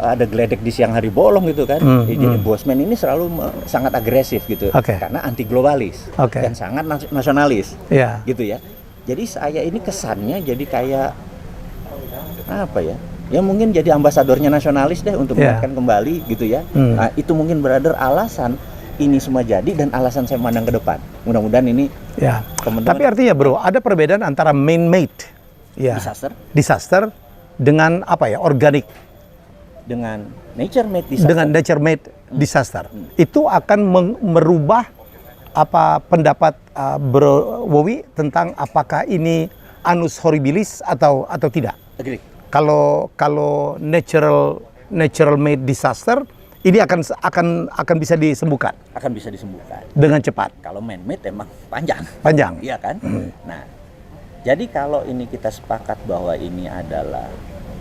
Speaker 1: ada geledek di siang hari bolong gitu kan. Jadi Bosman ini selalu sangat agresif gitu. Karena anti globalis dan sangat nasionalis. Gitu ya. Jadi saya ini kesannya jadi kayak apa ya? Ya mungkin jadi ambasadornya nasionalis deh untuk mengingatkan kembali gitu ya. Nah itu mungkin brother alasan ini semua jadi dan alasan saya memandang ke depan. Mudah-mudahan ini.
Speaker 2: Ya. Tapi artinya bro, ada perbedaan antara man-made disaster dengan apa ya, organic,
Speaker 1: dengan nature-made disaster.
Speaker 2: Dengan nature-made disaster. Itu akan merubah apa pendapat Bro Wowi tentang apakah ini annus horribilis atau tidak?
Speaker 1: Agree.
Speaker 2: Kalau natural made disaster ini akan bisa disembuhkan.
Speaker 1: Akan bisa disembuhkan
Speaker 2: dengan cepat.
Speaker 1: Kalau man made emang panjang. Iya kan? Nah, jadi kalau ini kita sepakat bahwa ini adalah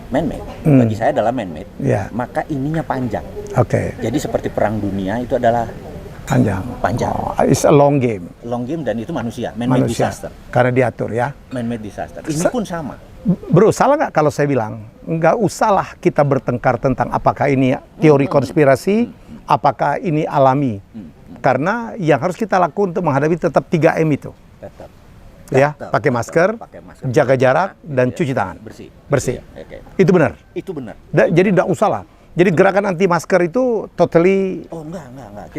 Speaker 1: man made, bagi saya adalah man made, maka ininya panjang. Jadi seperti perang dunia itu adalah panjang.
Speaker 2: It's a long game.
Speaker 1: Long game dan itu manusia, man made disaster.
Speaker 2: Karena diatur ya.
Speaker 1: Man made disaster. Ini pun sama.
Speaker 2: Bro, salah nggak kalau saya bilang nggak usahlah kita bertengkar tentang apakah ini teori konspirasi, apakah ini alami, karena yang harus kita lakukan untuk menghadapi tetap 3M itu, ya, pakai masker, jaga jarak dan cuci tangan, bersih. Itu benar. Jadi nggak usahlah. Jadi gerakan anti masker itu totally.
Speaker 1: Oh enggak.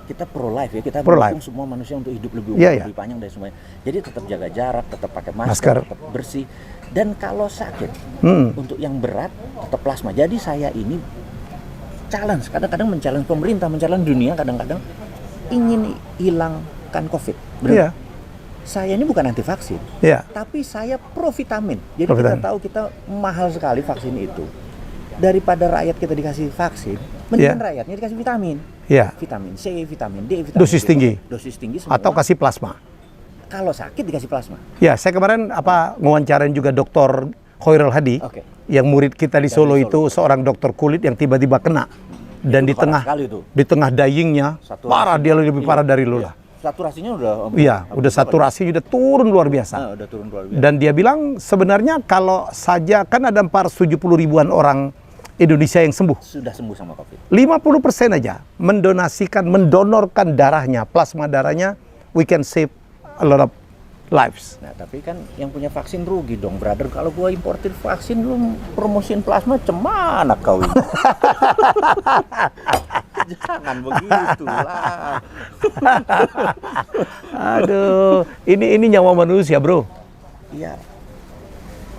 Speaker 1: Kita pro life ya. Kita mendukung semua manusia untuk hidup lebih panjang dari semuanya. Jadi tetap jaga jarak, tetap pakai masker, tetap bersih. Dan kalau sakit, untuk yang berat tetap plasma. Jadi saya ini challenge, kadang-kadang men-challenge pemerintah, men-challenge dunia, kadang-kadang ingin hilangkan COVID. Benar? Saya ini bukan anti vaksin, tapi saya pro vitamin. Jadi kita tahu kita mahal sekali vaksin itu. Daripada rakyat kita dikasih vaksin, mendingan rakyatnya dikasih vitamin. Vitamin C, vitamin D, vitamin
Speaker 2: dosis tinggi
Speaker 1: semua.
Speaker 2: Atau kasih plasma.
Speaker 1: Kalau sakit dikasih plasma.
Speaker 2: Ya, saya kemarin ngewawancarain juga Dr. Khoirul Hadi, yang murid kita di Solo itu seorang dokter kulit yang tiba-tiba kena dan di tengah dyingnya parah, dia lebih parah dari lu lah.
Speaker 1: saturasinya udah
Speaker 2: iya, udah saturasi udah turun luar biasa.
Speaker 1: Nah, udah turun luar biasa.
Speaker 2: Dan dia bilang sebenarnya kalau saja kan ada 470 ribuan orang Indonesia yang sembuh.
Speaker 1: Sudah sembuh sama COVID.
Speaker 2: 50% aja mendonorkan darahnya, plasma darahnya, we can save a lot of lives.
Speaker 1: Nah, tapi kan yang punya vaksin rugi dong, brother. Kalau gua importir vaksin, lu promosiin plasma, cemana kau ini? Jangan begitu lah.
Speaker 2: Aduh, ini nyawa manusia, bro.
Speaker 1: Iya.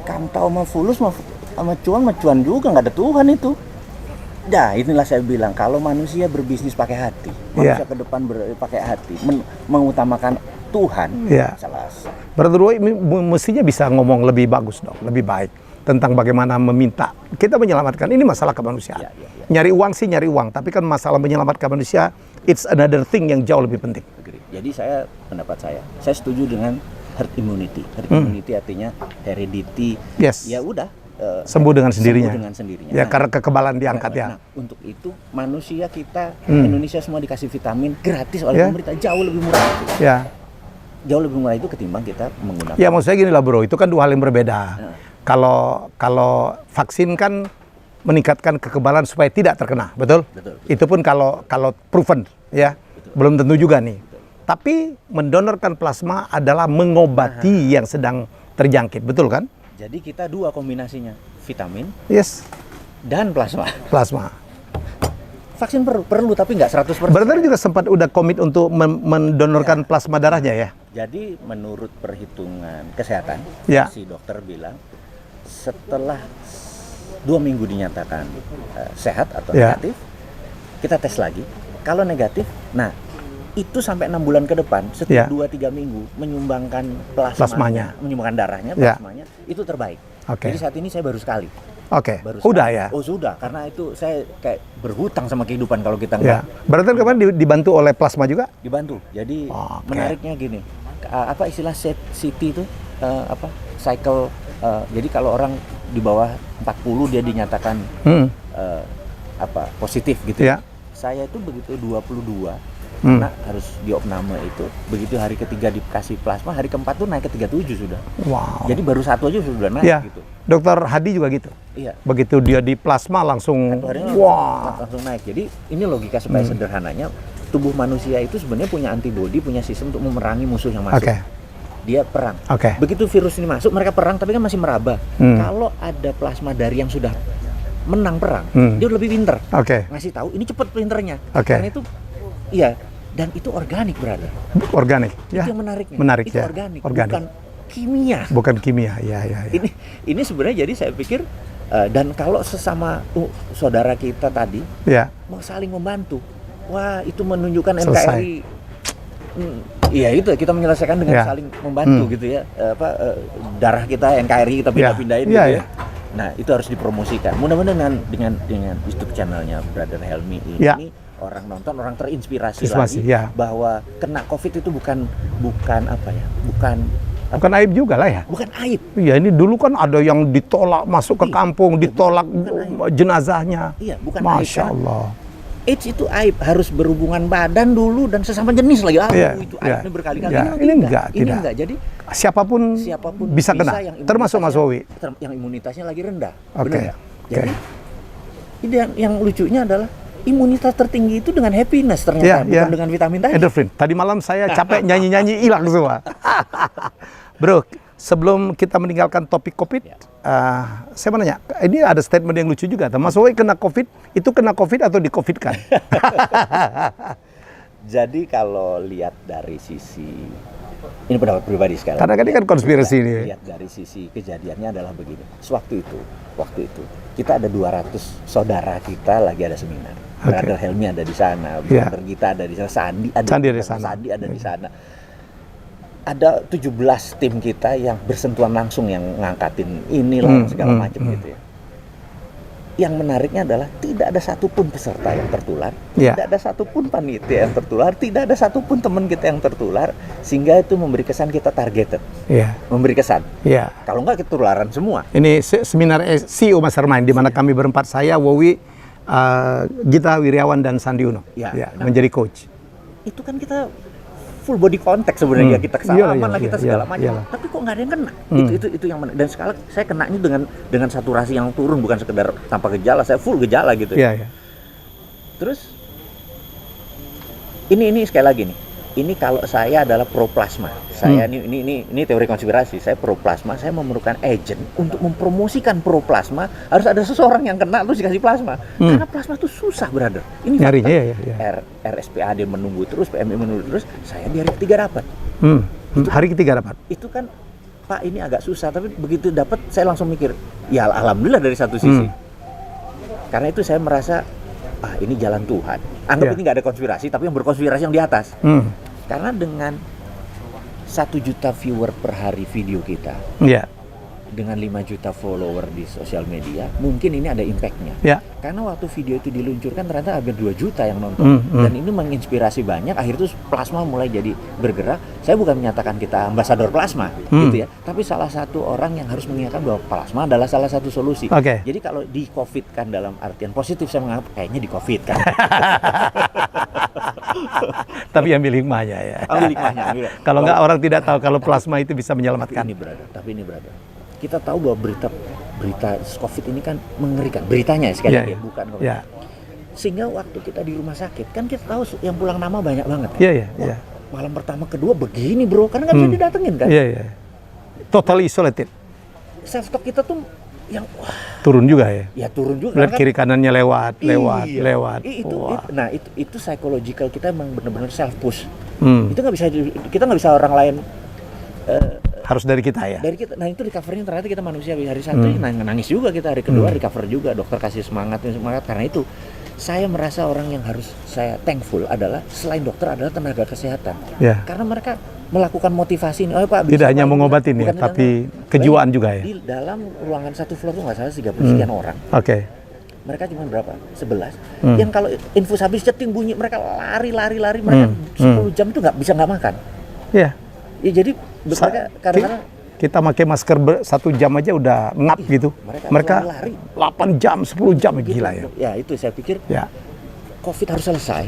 Speaker 1: Kantau sama fulus sama cuan juga, nggak ada Tuhan itu. Nah, inilah saya bilang, kalau manusia berbisnis pakai hati, manusia ke depan pakai hati, mengutamakan Tuhan, selesai.
Speaker 2: Brother Roy mestinya bisa ngomong lebih bagus dong, lebih baik tentang bagaimana meminta kita menyelamatkan. Ini masalah kemanusiaan. Nyari uang sih nyari uang, tapi kan masalah menyelamatkan manusia, it's another thing yang jauh lebih penting.
Speaker 1: Jadi pendapat saya setuju dengan herd immunity. Herd immunity artinya heredity. Ya udah.
Speaker 2: Sembuh dengan sendirinya.
Speaker 1: Sembuh dengan sendirinya.
Speaker 2: Ya, karena kekebalan diangkat ya.
Speaker 1: Nah, untuk itu manusia kita Indonesia semua dikasih vitamin gratis oleh pemerintah, jauh lebih murah. Ya. Jauh lebih murah itu ketimbang kita menggunakan.
Speaker 2: Ya, maksud saya gini lah, bro, itu kan dua hal yang berbeda. Kalau vaksin kan meningkatkan kekebalan supaya tidak terkena, betul? Betul. Itu pun kalau proven, ya. Betul. Belum tentu juga nih. Betul. Tapi mendonorkan plasma adalah mengobati yang sedang terjangkit, betul kan?
Speaker 1: Jadi kita dua kombinasinya, vitamin, dan plasma.
Speaker 2: Plasma.
Speaker 1: Vaksin perlu tapi nggak 100%.
Speaker 2: Berarti juga sempat udah komit untuk mendonorkan plasma darahnya ya?
Speaker 1: Jadi menurut perhitungan kesehatan, si dokter bilang setelah 2 minggu dinyatakan sehat atau negatif, kita tes lagi. Kalau negatif, nah itu sampai 6 bulan ke depan, setiap 2-3 minggu menyumbangkan plasmanya, menyumbangkan darahnya, plasmanya, itu terbaik. Jadi saat ini saya baru sekali.
Speaker 2: Udah ya?
Speaker 1: Oh sudah, karena itu saya kayak berhutang sama kehidupan kalau kita nggak.
Speaker 2: Berarti kemarin dibantu oleh plasma juga?
Speaker 1: Dibantu. Jadi menariknya gini, apa istilah CT itu, cycle. Jadi kalau orang di bawah 40 dia dinyatakan positif gitu. Saya itu begitu 22. Karena harus diopname itu, begitu hari ketiga dikasih plasma, hari keempat tuh naik ke 37 sudah.
Speaker 2: Wow.
Speaker 1: Jadi baru satu aja sudah naik gitu.
Speaker 2: Dokter Hadi juga gitu.
Speaker 1: Iya.
Speaker 2: Begitu dia di plasma langsung
Speaker 1: langsung naik. Jadi ini logika supaya sederhananya, tubuh manusia itu sebenarnya punya antibodi, punya sistem untuk memerangi musuh yang masuk. Dia perang. Begitu virus ini masuk, mereka perang tapi kan masih meraba. Kalau ada plasma dari yang sudah menang perang, dia lebih pinter. Ngasih tahu ini cepet pinternya. Karena itu dan itu organik, brother.
Speaker 2: Organik.
Speaker 1: Itu yang menariknya.
Speaker 2: Menarik
Speaker 1: itu organik. Bukan kimia.
Speaker 2: Bukan kimia, ya.
Speaker 1: Ini sebenarnya jadi saya pikir dan kalau sesama saudara kita tadi mau saling membantu, wah itu menunjukkan NKRI. Iya itu kita menyelesaikan dengan saling membantu gitu ya. Darah kita NKRI kita pindah-pindahin gitu ya. Nah itu harus dipromosikan. Mudah-mudahan dengan YouTube channelnya Brother Helmy ini orang nonton, orang terinspirasi lagi bahwa kena COVID itu bukan
Speaker 2: aib juga lah ya.
Speaker 1: Bukan aib.
Speaker 2: Iya, ini dulu kan ada yang ditolak masuk ke kampung, ditolak jenazahnya.
Speaker 1: Iya, bukan
Speaker 2: Masya
Speaker 1: aib.
Speaker 2: Allah.
Speaker 1: AIDS itu aib, harus berhubungan badan dulu dan sesama jenis lagi. Itu aibnya berkali-kali.
Speaker 2: Ini enggak.
Speaker 1: Jadi
Speaker 2: siapapun bisa kena, termasuk Mas Wowi.
Speaker 1: Yang imunitasnya lagi rendah. Benar nggak? Jadi yang lucunya adalah imunitas tertinggi itu dengan happiness ternyata, bukan dengan vitamin tadi.
Speaker 2: Endorfin. Tadi malam saya capek nyanyi-nyanyi hilang semua. Bro, sebelum kita meninggalkan topik COVID, saya mau nanya, ini ada statement yang lucu juga. Mas Wowi kena COVID, itu kena COVID atau di-COVID-kan?
Speaker 1: Jadi kalau lihat dari sisi, ini pendapat pribadi sekali.
Speaker 2: Karena ini kan konspirasi ini.
Speaker 1: Lihat dari sisi kejadiannya adalah begini. Waktu itu kita ada 200 saudara kita lagi ada seminar. Brother Helmy ada di sana, Brother Gita ada di sana, Sandi ada di sana. Ada 17 tim kita yang bersentuhan langsung yang ngangkatin inilah segala macam gitu ya. Yang menariknya adalah tidak ada satupun peserta yang tertular, tidak ada satupun panitia yang tertular, tidak ada satupun teman kita yang tertular, sehingga itu memberi kesan kita targeted, memberi kesan. Kalau enggak ketularan semua. Ini
Speaker 2: seminar CEO Mastermind di mana kami berempat, saya, Wowi, Gita Wiryawan dan Sandi Uno, menjadi coach.
Speaker 1: Itu kan kita full body contact sebenarnya, kita kesalaman lah, kita segala macam.
Speaker 2: iyalah.
Speaker 1: Tapi kok nggak ada yang kena. Itu yang dan sekarang saya kenanya dengan saturasi yang turun, bukan sekedar tanpa gejala, saya full gejala gitu.
Speaker 2: Iya.
Speaker 1: Terus ini sekali lagi nih. Ini kalau saya adalah pro plasma. Saya ini teori konspirasi. Saya pro plasma, saya memerlukan agent untuk mempromosikan pro plasma. Harus ada seseorang yang kena terus dikasih plasma. Karena plasma itu susah, brother. Ini
Speaker 2: nyarinya
Speaker 1: RSPAD menunggu terus, PMI menunggu terus. Saya di hari ketiga dapat.
Speaker 2: Hari ketiga dapat.
Speaker 1: Itu kan, Pak, ini agak susah, tapi begitu dapat saya langsung mikir, ya alhamdulillah dari satu sisi. Karena itu saya merasa ini jalan Tuhan. Anggap ini nggak ada konspirasi, tapi yang berkonspirasi yang di atas. Karena dengan 1 juta viewer per hari video kita, dengan 5 juta follower di sosial media, mungkin ini ada impact-nya. Karena waktu video itu diluncurkan ternyata hampir 2 juta yang nonton. Dan ini menginspirasi banyak, akhirnya itu plasma mulai jadi bergerak. Saya bukan menyatakan kita ambasador plasma, gitu ya. Tapi salah satu orang yang harus mengingatkan bahwa plasma adalah salah satu solusi. Jadi kalau di COVID kan dalam artian positif, saya menganggap kayaknya di COVID kan.
Speaker 2: Tapi ambil hikmahnya ya.
Speaker 1: Ambil hikmahnya.
Speaker 2: Kalau nggak, orang tidak tahu kalau plasma itu bisa menyelamatkan.
Speaker 1: Tapi ini berada. Kita tahu bahwa berita COVID ini kan mengerikan. Beritanya sekali lagi, bukan COVID. Sehingga waktu kita di rumah sakit, kan kita tahu yang pulang nama banyak banget. Malam pertama, kedua begini, bro. Karena nggak bisa didatengin kan.
Speaker 2: Totally isolated.
Speaker 1: Self stock kita tuh yang
Speaker 2: turun juga ya.
Speaker 1: Ya turun juga.
Speaker 2: Lihat kiri kanannya lewat.
Speaker 1: Nah itu psychological kita emang benar-benar self push. Itu kita nggak bisa orang lain.
Speaker 2: Harus dari kita ya.
Speaker 1: Dari kita. Nah itu recovery-nya ternyata kita manusia. Hari satu nangis juga kita, hari kedua recover juga. Dokter kasih semangat karena itu. Saya merasa orang yang harus saya thankful adalah selain dokter adalah tenaga kesehatan. Karena mereka melakukan motivasi ini. Pak,
Speaker 2: tidak hanya mengobatin ya, tapi kejiwaan juga ya.
Speaker 1: Di dalam ruangan satu floor tuh nggak salah 30 sekian orang. Mereka cuma berapa? 11. Yang kalau infus habis ceting bunyi, mereka lari. Mereka 10 jam itu nggak makan. Ya jadi mereka kadang-kadang
Speaker 2: kita pakai masker 1 jam aja udah ngap gitu. Mereka lari 8 jam, 10 jam gitu, gila ya.
Speaker 1: Ya itu saya pikir COVID harus selesai.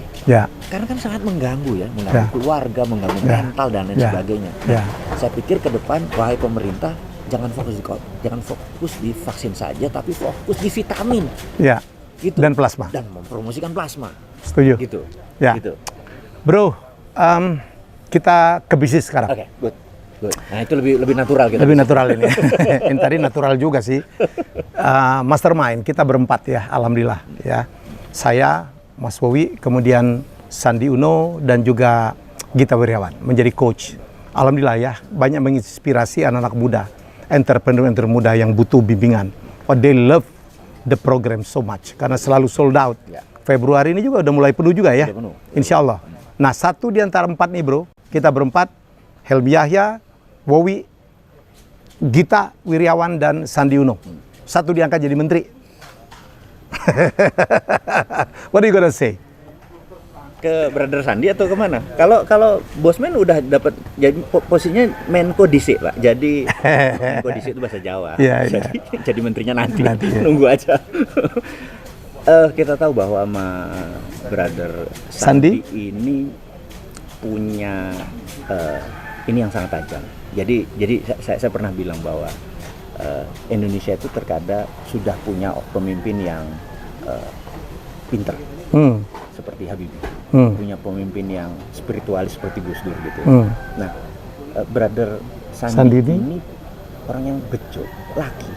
Speaker 1: Karena kan sangat mengganggu ya, mengganggu keluarga, mengganggu mental dan lain sebagainya. Saya pikir ke depan, wahai pemerintah, jangan fokus di vaksin saja, tapi fokus di vitamin. Gitu.
Speaker 2: Dan plasma.
Speaker 1: Dan mempromosikan plasma.
Speaker 2: Setuju.
Speaker 1: Gitu.
Speaker 2: Bro, kita ke bisnis sekarang.
Speaker 1: Good. Nah itu lebih natural gitu.
Speaker 2: Lebih natural ini. Yang tadi natural juga sih. Mastermind kita berempat ya, alhamdulillah ya. Saya, Mas Wowi, kemudian Sandi Uno dan juga Gita Wirjawan menjadi coach. Alhamdulillah ya, banyak menginspirasi anak-anak muda, entrepreneur muda yang butuh bimbingan. They love the program so much karena selalu sold out. Februari ini juga udah mulai penuh juga ya. Insya Allah. Nah, satu di antara 4 nih bro, kita berempat, Helmi Yahya, Wowi, Gita Wirjawan, dan Sandi Uno. Satu diangkat jadi menteri. What are you gonna say?
Speaker 1: Ke Brother Sandi atau kemana? Kalau Bosman udah dapat jadi posisinya Menko DC, Pak. Jadi Menko DC itu bahasa Jawa. Jadi menterinya nanti nunggu aja. Kita tahu bahwa sama Brother Sandi ini punya ini yang sangat tajam. Jadi saya pernah bilang bahwa Indonesia itu terkadang sudah punya pemimpin yang pinter, seperti Habibie, punya pemimpin yang spiritualis seperti Gus Dur gitu. Nah, Brother Sandi ini orang yang bejo, laki.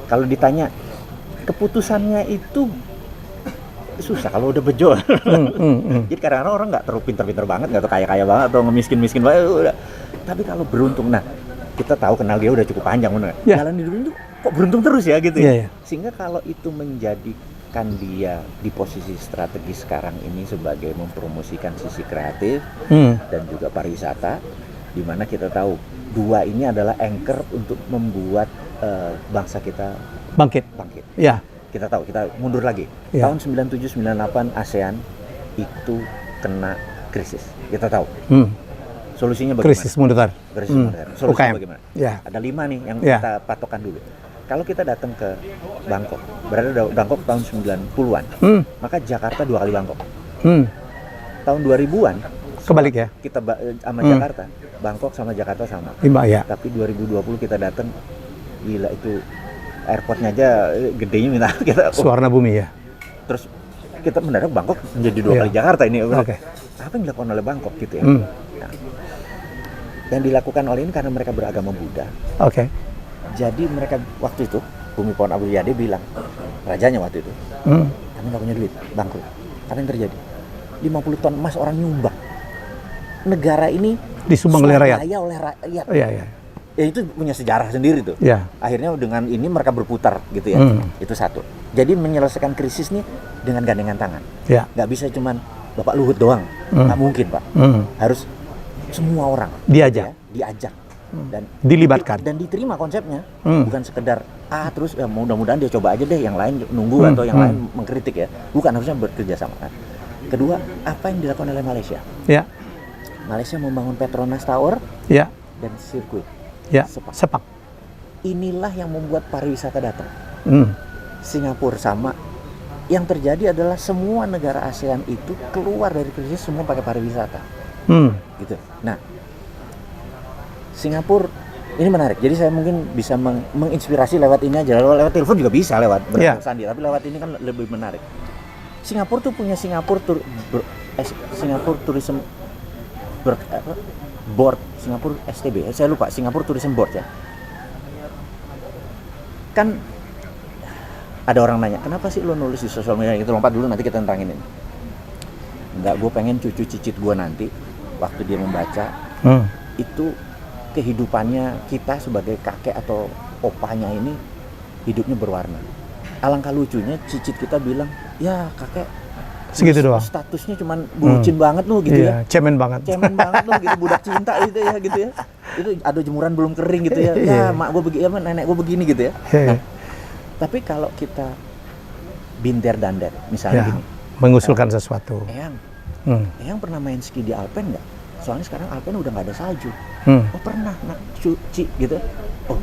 Speaker 1: Kalau ditanya keputusannya itu susah kalau udah bejo. Jadi kadang-kadang orang nggak terlalu pinter-pinter banget, nggak terlalu kaya-kaya banget atau ngemiskin-miskin banget. Udah. Tapi kalau beruntung, nah kita tahu kenal dia udah cukup panjang, jalan hidup itu kok beruntung terus ya gitu ya. Sehingga kalau itu menjadikan dia di posisi strategis sekarang ini sebagai mempromosikan sisi kreatif dan juga pariwisata, di mana kita tahu dua ini adalah anchor untuk membuat bangsa kita bangkit. Kita tahu, kita mundur lagi. Tahun 97-98 ASEAN itu kena krisis. Kita tahu. Solusinya bagaimana?
Speaker 2: Krisis moneter.
Speaker 1: Solusinya bagaimana? Ada 5 nih yang kita patokan dulu. Kalau kita datang ke Bangkok, berada di Bangkok tahun 90-an, maka Jakarta 2 kali Bangkok. Tahun 2000-an,
Speaker 2: Kebalik ya?
Speaker 1: Kita sama Jakarta, Bangkok sama Jakarta sama.
Speaker 2: Ya.
Speaker 1: Tapi 2020 kita datang, gila itu airportnya aja gedenya minta kita.
Speaker 2: Suwarna bumi ya.
Speaker 1: Terus kita mendadak Bangkok menjadi 2 kali Jakarta ini. Apa yang dilakukan oleh Bangkok gitu ya? Nah, yang dilakukan oleh ini karena mereka beragama Buddha. Jadi mereka waktu itu Bumi Pohon Abu Yade bilang, rajanya waktu itu, kami nggak punya duit, bangkrut. Apa yang terjadi? 50 ton emas orang nyumbang. Negara ini
Speaker 2: disumbang oleh rakyat.
Speaker 1: Oleh rakyat.
Speaker 2: Iya.
Speaker 1: Ya itu punya sejarah sendiri tuh.
Speaker 2: Ya.
Speaker 1: Akhirnya dengan ini mereka berputar gitu ya. Itu satu. Jadi menyelesaikan krisis nih dengan gandengan tangan.
Speaker 2: Ya.
Speaker 1: Nggak bisa cuman Bapak Luhut doang. Nggak mungkin Pak. Harus semua orang
Speaker 2: diajak.
Speaker 1: Ya, diajak. Dan
Speaker 2: dilibatkan
Speaker 1: dan diterima konsepnya, bukan sekedar terus ya mudah-mudahan dia coba aja deh, yang lain nunggu atau yang lain mengkritik ya, bukan, harusnya bekerja sama. Kedua, apa yang dilakukan oleh Malaysia?
Speaker 2: Ya.
Speaker 1: Malaysia membangun Petronas Tower dan sirkuit
Speaker 2: sepak.
Speaker 1: Inilah yang membuat pariwisata datang. Singapura sama. Yang terjadi adalah semua negara ASEAN itu keluar dari krisis semua pakai pariwisata. Gitu. Nah, Singapura ini menarik. Jadi saya mungkin bisa menginspirasi lewat ini aja. Lewat telepon juga bisa, lewat sandi. Tapi lewat ini kan lebih menarik. Singapura tuh punya Singapura Tourism Board, Singapura STB. Saya lupa, Singapura Tourism Board ya. Kan ada orang nanya, kenapa sih lo nulis di sosial media? Itu lompat dulu, nanti kita tentangin ini. Enggak, gue pengen cucu cicit gue nanti waktu dia membaca itu kehidupannya kita sebagai kakek atau opanya ini hidupnya berwarna. Alangkah lucunya cicit kita bilang, ya kakek
Speaker 2: segitu doang.
Speaker 1: Statusnya cuman bucin banget lu gitu ya.
Speaker 2: Cemen banget lu
Speaker 1: gitu, budak cinta gitu ya. Itu ada jemuran belum kering gitu ya. Ya mak gue begini, nenek gue begini gitu ya. Nah, tapi kalau kita binder dandet misalnya gini,
Speaker 2: mengusulkan sesuatu.
Speaker 1: Eyang pernah main ski di Alpen nggak? Soalnya sekarang Alpen udah nggak ada salju. Oh pernah, cuci gitu. Oh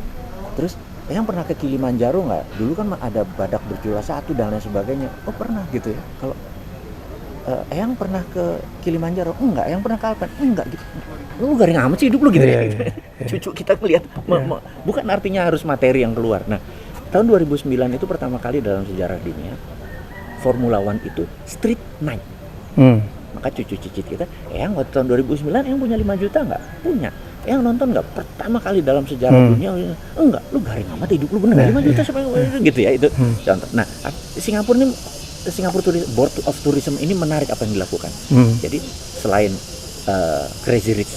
Speaker 1: terus Eyang pernah ke Kilimanjaro nggak? Dulu kan ada badak berjula 1 dan lain sebagainya. Oh pernah gitu ya. Kalau Eyang pernah ke Kilimanjaro? Enggak. Eyang pernah ke Alpen? Enggak gitu. Lu garing amat sih hidup lu gitu ya. Cucu kita melihat, bukan artinya harus materi yang keluar. Nah tahun 2009 itu pertama kali dalam sejarah dunia Formula One itu street night. Maka cucu cicit kita, Eyang waktu tahun 2009 Eyang punya 5 juta nggak? Punya. Eyang nonton nggak? Pertama kali dalam sejarah dunia, enggak, lu garing amat hidup lu, bener 5 juta siapa gitu ya, itu contoh. Nah, Singapura Board of Tourism ini menarik apa yang dilakukan. Jadi selain Crazy Rich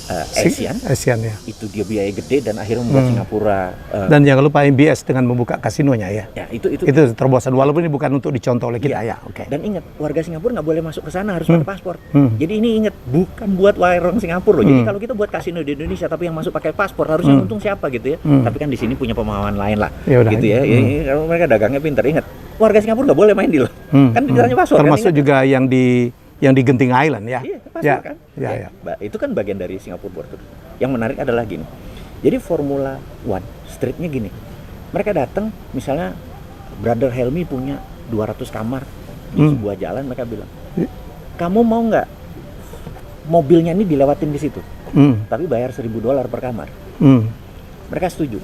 Speaker 1: Asian
Speaker 2: ya.
Speaker 1: Itu dia biaya gede dan akhirnya membuat Singapura
Speaker 2: dan jangan lupa MBS dengan membuka kasinonya ya.
Speaker 1: Ya itu
Speaker 2: terobosan, walaupun ini bukan untuk dicontoh oleh kita ya.
Speaker 1: Dan ingat, warga Singapura nggak boleh masuk ke sana, harus pakai paspor. Jadi ini ingat, bukan buat warung Singapura loh. Jadi kalau kita buat kasino di Indonesia tapi yang masuk pakai paspor, harusnya untung siapa gitu ya. Tapi kan di sini punya pemahaman lain lah. Gitu ya. Kalau mereka dagangnya pintar, ingat, warga Singapura nggak boleh main di lo. Kan ditanya paspor.
Speaker 2: Termasuk kan, juga yang di Genting Island ya.
Speaker 1: Iya, paspor kan. Itu kan bagian dari Singapura Board. Yang menarik adalah gini. Jadi Formula One streetnya gini. Mereka datang, misalnya Brother Helmi punya 200 kamar di sebuah jalan, mereka bilang, kamu mau nggak mobilnya ini dilewatin di situ, tapi bayar $1.000 per kamar. Mereka setuju.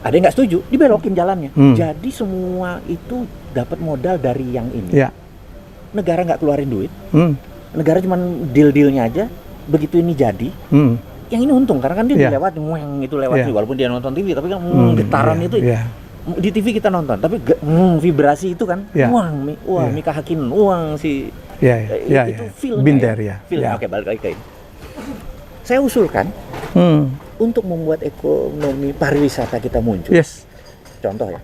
Speaker 1: Ada yang nggak setuju, dibelokin jalannya. Jadi semua itu dapat modal dari yang ini. Negara nggak keluarin duit, negara cuma deal-dealnya aja. Begitu ini jadi, yang ini untung karena kan dia dilewat, itu lewat walaupun dia nonton TV, tapi kan getaran itu di TV kita nonton, tapi vibrasi itu kan, Mika Hakkinen, itu film
Speaker 2: binder
Speaker 1: film. Oke, balik lagi ke ini. Saya usulkan untuk membuat ekonomi pariwisata kita muncul. Contoh ya,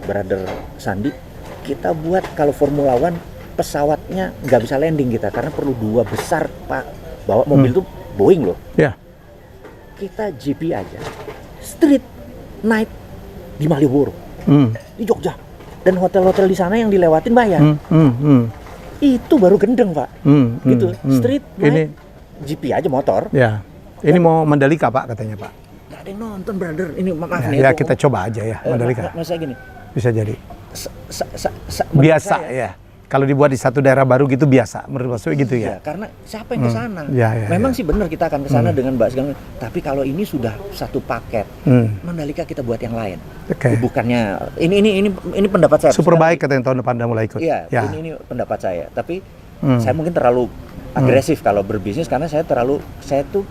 Speaker 1: Brother Sandi, kita buat kalau Formula One pesawatnya nggak bisa landing kita karena perlu 2 besar pak, bawa mobil tuh Boeing loh. Kita GP aja, street night di Malioboro, di Jogja, dan hotel-hotel di sana yang dilewatin bayar. Itu baru gendeng pak. Gitu, street night, GP aja motor.
Speaker 2: Ini mau Mandalika pak katanya pak.
Speaker 1: Nggak ada yang nonton brother. Ini maaf nih.
Speaker 2: Ya kita coba aja ya Mandalika.
Speaker 1: Masa gini.
Speaker 2: Bisa jadi. Biasa ya. Kalau dibuat di satu daerah baru gitu biasa, menurut Mas Wowi gitu ya?
Speaker 1: Karena siapa yang ke sana?
Speaker 2: Memang
Speaker 1: sih benar kita akan ke sana dengan Mbak segala. Tapi kalau ini sudah satu paket, Mandalika kita buat yang lain. Bukannya ini pendapat saya.
Speaker 2: Super baik kata yang tahun depan udah mulai ikut.
Speaker 1: Iya, ini pendapat saya. Tapi saya mungkin terlalu agresif kalau berbisnis karena saya tuh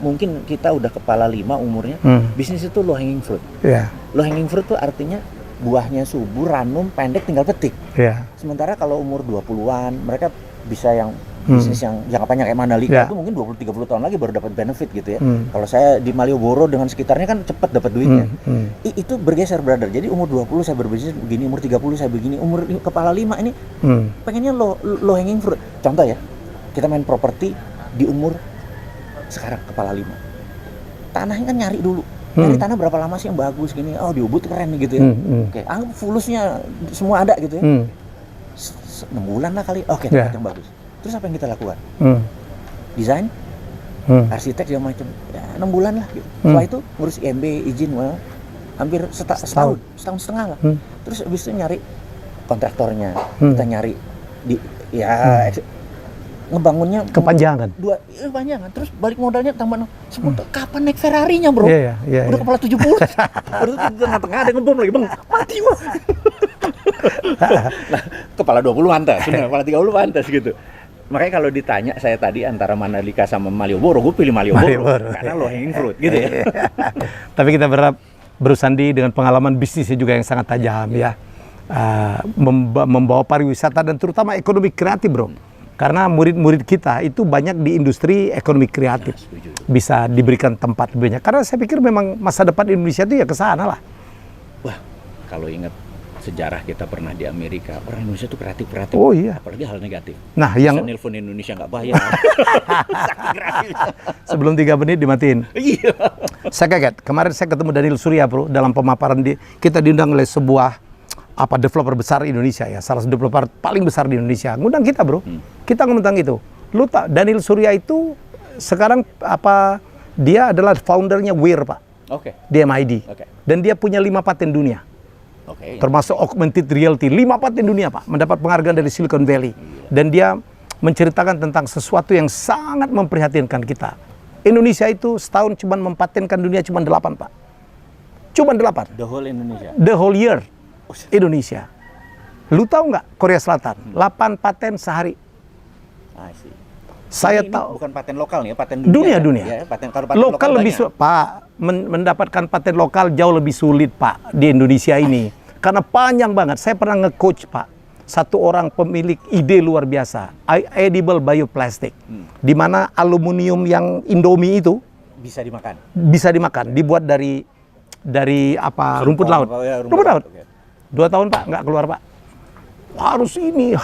Speaker 1: mungkin kita udah kepala 5 umurnya. Bisnis itu low hanging fruit. Low hanging fruit tuh artinya buahnya subur, ranum, pendek, tinggal petik. Sementara kalau umur 20-an, mereka bisa yang bisnis yang jangka panjang kayak Mandalika itu mungkin 20-30 tahun lagi baru dapat benefit gitu ya. Kalau saya di Malioboro dengan sekitarnya kan cepat dapat duitnya. Itu bergeser, brother. Jadi umur 20 saya berbisnis begini, umur 30 saya begini, umur kepala 5 ini pengennya low hanging fruit. Contoh ya, kita main properti di umur sekarang kepala 5. Tanahnya kan nyari dulu. Dari tanah berapa lama sih yang bagus gini? Oh, di Ubud keren nih gitu ya. Oke, anggap fulusnya semua ada gitu ya. 6 bulan lah kali. Oke, yang bagus. Terus apa yang kita lakukan? Desain, arsitek segala macam. Ya, 6 bulan lah gitu. Setelah itu ngurus IMB, izin, hampir setahun setengah lah. Terus habis itu nyari kontraktornya. Kita nyari ngebangunnya
Speaker 2: kepanjangan.
Speaker 1: Kepanjangan. Terus balik modalnya tambah kapan naik Ferrari-nya, bro? Udah kepala 70. Baru di tengah-tengah ada ngebom lagi, Bang. Mati gua. Nah, kepala 20 pantas, kepala 30 pantas gitu. Makanya kalau ditanya saya tadi antara Mandalika sama Malioboro, gue pilih Malioboro karena low hanging fruit gitu ya.
Speaker 2: Tapi kita berharap Bro Sandi dengan pengalaman bisnisnya juga yang sangat tajam ya. Membawa pariwisata dan terutama ekonomi kreatif, bro. Karena murid-murid kita itu banyak di industri ekonomi kreatif, bisa diberikan tempat lebih banyak. Karena saya pikir memang masa depan Indonesia itu ya ke sana lah.
Speaker 1: Wah, kalau ingat sejarah kita pernah di Amerika, orang Indonesia itu kreatif.
Speaker 2: Oh iya.
Speaker 1: Apalagi hal negatif.
Speaker 2: Nah, yang
Speaker 1: nelfon Indonesia nggak bayar.
Speaker 2: Sebelum 3 menit dimatiin.
Speaker 1: Iya.
Speaker 2: Saya kaget. Kemarin saya ketemu Daniel Surya, bro, dalam pemaparan kita diundang oleh sebuah developer besar Indonesia ya, salah satu developer paling besar di Indonesia, ngundang kita, bro. Kita ngomong tentang itu. Lu tak, Daniel Surya itu sekarang dia adalah foundernya Weir, Pak. Di MID. Dan dia punya 5 paten dunia. Termasuk augmented reality, 5 paten dunia, Pak. Mendapat penghargaan dari Silicon Valley. Dan dia menceritakan tentang sesuatu yang sangat memprihatinkan kita. Indonesia itu setahun cuma mempatenkan dunia cuma 8, Pak. Cuma 8.
Speaker 1: The whole Indonesia.
Speaker 2: The whole year. Indonesia. Lu tahu nggak Korea Selatan 8 paten sehari. Saya tahu. Bukan paten lokal nih ya, paten dunia. Ya, paten lokal lebih Pak, mendapatkan paten lokal jauh lebih sulit, Pak, di Indonesia ini. Karena panjang banget. Saya pernah nge-coach, Pak, satu orang pemilik ide luar biasa, edible bioplastic, di mana aluminium yang Indomie itu
Speaker 1: bisa dimakan.
Speaker 2: Dibuat dari rumput laut. Rumput laut. 2 tahun, Pak, nggak keluar, Pak. Harus ini.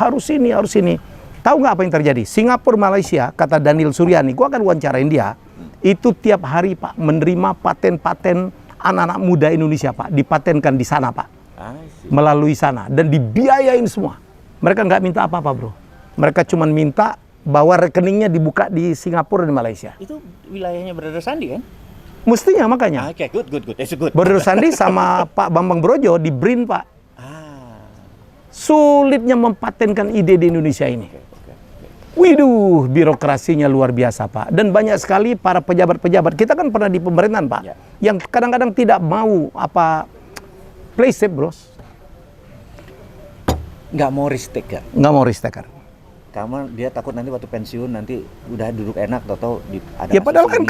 Speaker 2: Tahu nggak apa yang terjadi? Singapura, Malaysia, kata Daniel Suryani, gua akan wawancarain dia, itu tiap hari, Pak, menerima paten-paten anak-anak muda Indonesia, Pak, dipatenkan di sana, Pak. Melalui sana. Dan dibiayain semua. Mereka nggak minta apa-apa, bro. Mereka cuma minta bahwa rekeningnya dibuka di Singapura dan Malaysia.
Speaker 1: Itu wilayahnya Brother Sandi, kan?
Speaker 2: Mestinya, makanya.
Speaker 1: Good.
Speaker 2: Brother Sandi sama Pak Bambang Brojo di BRIN, Pak. Sulitnya mempatenkan ide di Indonesia ini. Widuh, birokrasinya luar biasa, Pak. Dan banyak sekali para pejabat-pejabat. Kita kan pernah di pemerintahan, Pak. Yang kadang-kadang tidak mau play safe, bros.
Speaker 1: Nggak mau risk taker. Karena dia takut nanti waktu pensiun nanti udah duduk enak atau ada.
Speaker 2: Ya padahal kan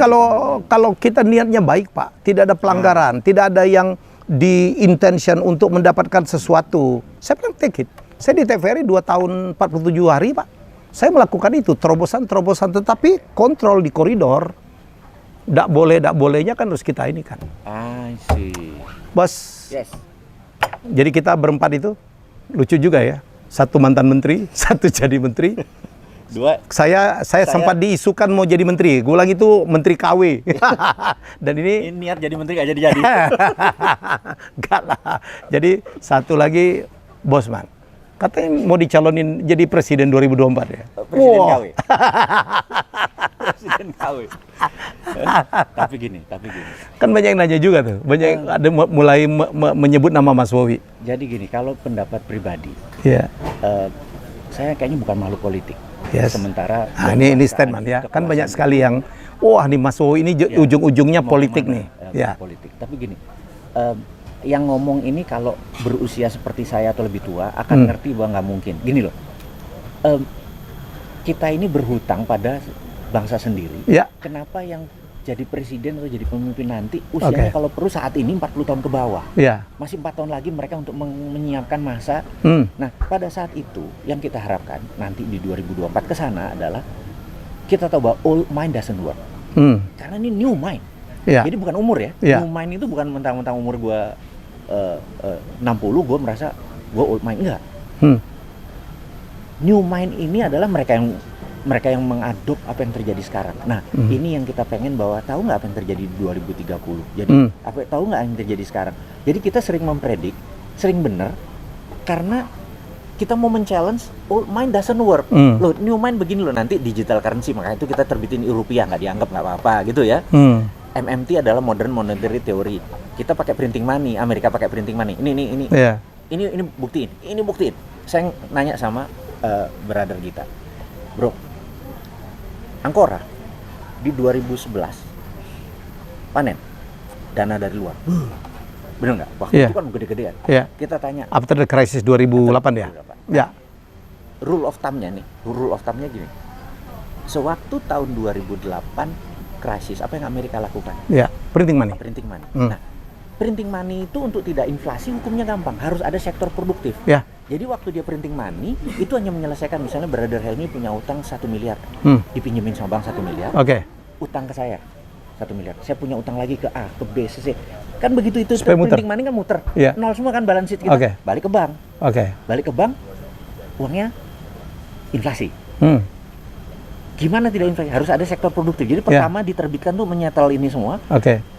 Speaker 2: kalau kita niatnya baik, Pak, tidak ada pelanggaran, tidak ada yang di intention untuk mendapatkan sesuatu. Saya pernah take it. Saya di TVRI 2 tahun 47 hari, Pak. Saya melakukan itu, terobosan, tetapi kontrol di koridor. Nggak bolehnya kan harus kita ini kan.
Speaker 1: I see.
Speaker 2: Bos.
Speaker 1: Yes.
Speaker 2: Jadi kita berempat itu, lucu juga ya. 1 mantan menteri, 1 jadi menteri.
Speaker 1: 2.
Speaker 2: Saya sempat diisukan mau jadi menteri. Gue lagi itu menteri KW. Dan ini
Speaker 1: niat jadi menteri gak jadi.
Speaker 2: Enggak lah. Jadi 1 lagi Bosman. Katanya mau dicalonin jadi presiden 2024 ya.
Speaker 1: Presiden KW. Presiden KW. Tapi gini.
Speaker 2: Kan banyak yang nanya juga tuh. Banyak yang ada mulai menyebut nama Mas Wowi.
Speaker 1: Jadi gini, kalau pendapat pribadi.
Speaker 2: Iya.
Speaker 1: saya kayaknya bukan makhluk politik.
Speaker 2: Yes.
Speaker 1: Sementara
Speaker 2: ini statement ya. Kan banyak sekali yang wah nih Mas Wowo ini ujung-ujungnya politik nih. Ya.
Speaker 1: Politik. Tapi gini, yang ngomong ini kalau berusia seperti saya atau lebih tua akan ngerti bahwa nggak mungkin. Gini loh, kita ini berhutang pada bangsa sendiri.
Speaker 2: Ya.
Speaker 1: Kenapa yang jadi presiden atau jadi pemimpin nanti usianya kalau perlu saat ini 40 tahun ke bawah.
Speaker 2: Ya.
Speaker 1: Masih 4 tahun lagi mereka untuk menyiapkan masa. Nah, pada saat itu yang kita harapkan nanti di 2024 ke sana adalah kita tahu bahwa old mind doesn't work. Karena ini new mind.
Speaker 2: Ya.
Speaker 1: Jadi bukan umur ya.
Speaker 2: Ya.
Speaker 1: New mind itu bukan mentang-mentang umur gua 60 gua merasa gua old mind, enggak. New mind ini adalah mereka yang mengadop apa yang terjadi sekarang. Nah, ini yang kita pengen bahwa tahu nggak apa yang terjadi di 2030. Jadi tahu nggak yang terjadi sekarang. Jadi kita sering mempredik, sering benar karena kita mau men-challenge old mind doesn't work. Loh, new mind begini loh, nanti digital currency, makanya itu kita terbitin rupiah, nggak dianggap nggak apa-apa gitu ya. MMT adalah modern monetary theory. Kita pakai printing money, Amerika pakai printing money. Ini buktiin. Ini buktiin. Saya nanya sama brother kita. Bro, Angkora di 2011 panen dana dari luar. Bener nggak? Waktu itu kan gede-gedean. Kita tanya.
Speaker 2: After the crisis 2008 ya? Ya.
Speaker 1: Rule of thumb-nya gini. Sewaktu tahun 2008 krisis, apa yang Amerika lakukan?
Speaker 2: Ya, printing money.
Speaker 1: Printing money. Nah, printing money itu untuk tidak inflasi hukumnya gampang. Harus ada sektor produktif.
Speaker 2: Ya.
Speaker 1: Jadi waktu dia printing money, itu hanya menyelesaikan, misalnya Brother Helmi punya utang 1 miliar. Dipinjemin sama bank 1 miliar. Utang ke saya 1 miliar. Saya punya utang lagi ke A, ke B, C. Kan begitu itu printing money kan muter. Nol semua kan balance sheet kita. Balik ke bank. Balik ke bank, uangnya inflasi. Gimana tidak inflasi? Harus ada sektor produktif. Jadi pertama diterbitkan tuh menyetel ini semua.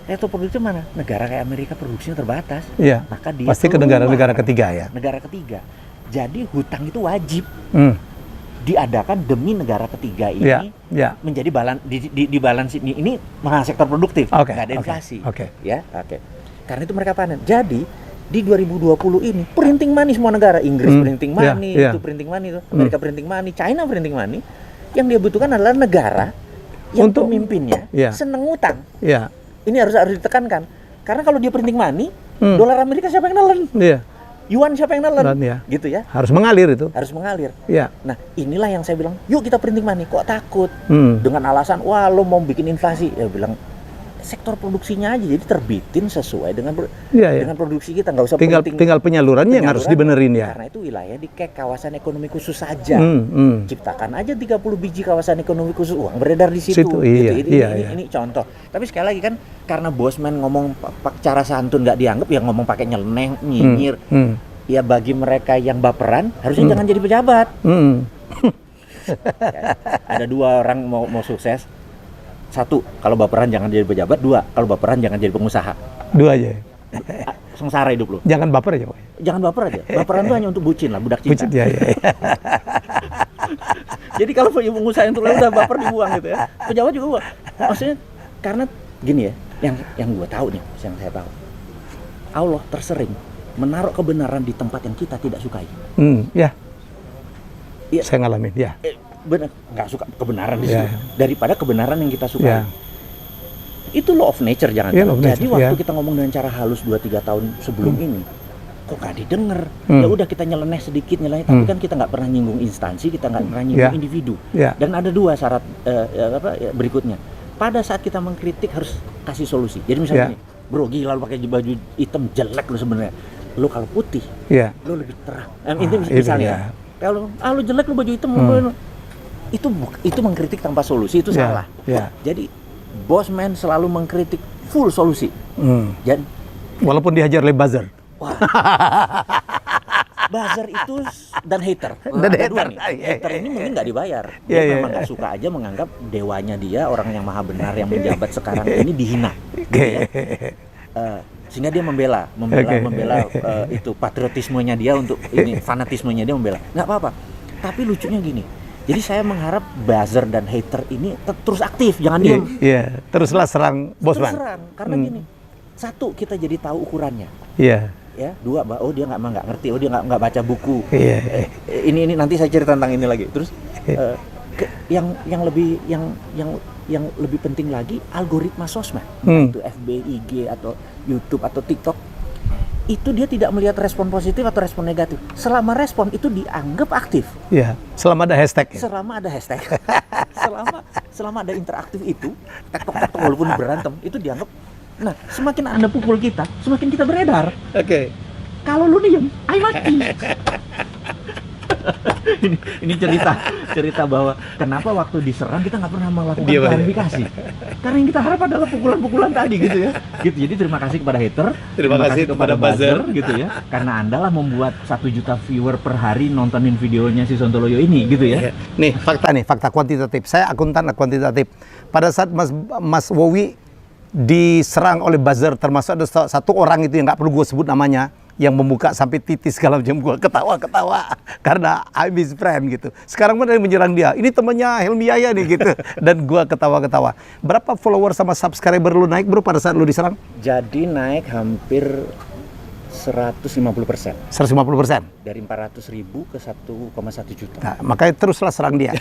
Speaker 1: Sektor produktif mana? Negara kayak Amerika produksinya terbatas. Maka dia
Speaker 2: pasti ke negara-negara ketiga ya.
Speaker 1: Negara ketiga. Jadi hutang itu wajib diadakan demi negara ketiga ini menjadi di balance ini mahal sektor produktif, nggak ada inflasi. Karena itu mereka panen. Jadi di 2020 ini printing money semua negara, Inggris printing money, itu printing money, itu Amerika printing money, China printing money. Yang dia butuhkan adalah negara yang pemimpinnya seneng utang. Ini harus ditekankan. Karena kalau dia printing money, dolar Amerika siapa yang nelen? Yuan siapa yang nelen? Gitu ya.
Speaker 2: Harus mengalir itu.
Speaker 1: Harus mengalir. Nah, inilah yang saya bilang, yuk kita printing money. Kok takut? Dengan alasan, wah lo mau bikin inflasi. Ya bilang, sektor produksinya aja, jadi terbitin sesuai dengan dengan produksi kita, nggak usah
Speaker 2: tinggal penyalurannya yang harus dibenerin ya.
Speaker 1: Karena itu wilayah di kawasan ekonomi khusus saja. Ciptakan aja 30 biji kawasan ekonomi khusus, uang beredar di situ. Ini contoh. Tapi sekali lagi kan, karena bosman ngomong cara santun nggak dianggap, ya ngomong pakai nyeleneh, nyinyir. Ya bagi mereka yang baperan, harusnya jangan jadi pejabat. Ada 2 orang mau sukses. 1, kalau baperan jangan jadi pejabat. 2, kalau baperan jangan jadi pengusaha.
Speaker 2: 2 aja.
Speaker 1: Sengsara hidup lo.
Speaker 2: Jangan baper aja, Pak.
Speaker 1: Jangan baper aja. Baperan itu hanya untuk bucin lah, budak cinta. Jadi kalau pengusaha yang udah baper dibuang gitu ya. Pejabat juga buang. Maksudnya karena gini ya, yang gue tahu nih, yang saya tahu. Allah tersering menaruh kebenaran di tempat yang kita tidak sukai. Saya ngalamin, benar, nggak suka kebenaran di situ daripada kebenaran yang kita suka. Itu law of nature, jangan jadi waktu kita ngomong dengan cara halus 2-3 tahun sebelum ini kok nggak didengar. Ya udah kita nyeleneh sedikit tapi kan kita nggak pernah nyinggung instansi, kita nggak pernah nyinggung individu. Dan ada 2 syarat berikutnya. Pada saat kita mengkritik harus kasih solusi. Jadi misalnya bro, gila lu pakai baju hitam, jelek lu sebenarnya. Lu kalau putih lu lebih terang. Itu misalnya kalau lu jelek lu baju hitam, itu mengkritik tanpa solusi, itu salah. Jadi bosman selalu mengkritik full solusi. Jadi
Speaker 2: walaupun dihajar oleh buzzer.
Speaker 1: Buzzer itu dan hater. Hater ini mungkin nggak dibayar. Dia memang nggak suka aja, menganggap dewanya dia, orang yang maha benar yang menjabat sekarang ini dihina. Sehingga dia membela itu patriotismenya dia untuk ini, fanatismenya dia membela. Nggak apa-apa. Tapi lucunya gini. Jadi saya mengharap buzzer dan hater ini terus aktif, jangan diam.
Speaker 2: Teruslah serang bosman.
Speaker 1: Terus serang, karena gini. 1, kita jadi tahu ukurannya. ya. Dua, oh dia nggak ngerti, oh dia nggak baca buku.
Speaker 2: Iya.
Speaker 1: Ini nanti saya cerita tentang ini lagi. Terus yang lebih penting lagi algoritma sosmed, itu FB, IG atau YouTube atau TikTok, itu dia tidak melihat respon positif atau respon negatif. Selama respon itu dianggap aktif.
Speaker 2: Iya. Selama ada hashtag.
Speaker 1: Selama ada hashtag. selama ada interaktif itu, tek-tek walaupun berantem itu dianggap. Nah, semakin Anda pukul kita, semakin kita beredar.
Speaker 2: Oke.
Speaker 1: Kalau lu diem, ayo mati. ini cerita bahwa kenapa waktu diserang kita nggak pernah melakukan klarifikasi. Karena yang kita harap adalah pukulan-pukulan tadi gitu ya. Gitu. Jadi terima kasih kepada hater,
Speaker 2: terima kasih kepada buzzer
Speaker 1: gitu ya. Karena Anda lah membuat 1 juta viewer per hari nontonin videonya si Sontoloyo ini gitu ya.
Speaker 2: Nih fakta kuantitatif. Saya akuntan kuantitatif. Pada saat Mas Wowi diserang oleh buzzer, termasuk ada satu orang itu yang nggak perlu gue sebut namanya, yang membuka sampai titis segala macam, gue ketawa karena I'm his friend gitu. Sekarang mana yang menyerang dia? Ini temannya Helmi Yahya nih gitu. Dan gue ketawa. Berapa follower sama subscriber lu naik bro pada saat lu diserang?
Speaker 1: Jadi naik hampir 150%.
Speaker 2: 150%?
Speaker 1: Dari 400.000 ke 1,1 juta.
Speaker 2: Nah, makanya teruslah serang dia.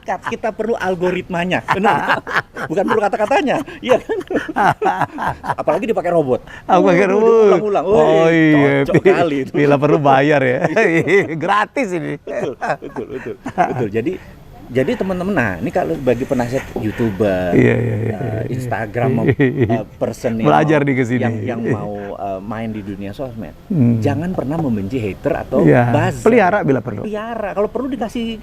Speaker 1: Kita perlu algoritmanya, benar. Bukan perlu kata-katanya, iya kan? Apalagi dipakai robot.
Speaker 2: Pakai robot.
Speaker 1: Ulang-ulang.
Speaker 2: Oh iya,
Speaker 1: cocok kali itu.
Speaker 2: Bila perlu bayar ya. Gratis ini.
Speaker 1: Betul. Jadi teman-teman, nah ini kalau bagi penasihat YouTuber, Instagram person
Speaker 2: belajar di kesini,
Speaker 1: yang mau main di dunia sosmed, jangan pernah membenci hater atau buzzer.
Speaker 2: Pelihara bila perlu.
Speaker 1: Pelihara, kalau perlu kasih